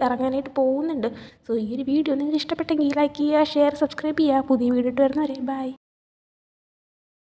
ഇറങ്ങാനായിട്ട് പോകുന്നുണ്ട്. സോ ഈ ഒരു വീഡിയോ നിങ്ങൾക്ക് ഇഷ്ടപ്പെട്ടെങ്കിൽ ലൈക്ക് ചെയ്യുക, ഷെയർ, സബ്സ്ക്രൈബ് ചെയ്യുക. പുതിയ വീഡിയോ ഇട്ട് വരുന്നവരെ ബൈ.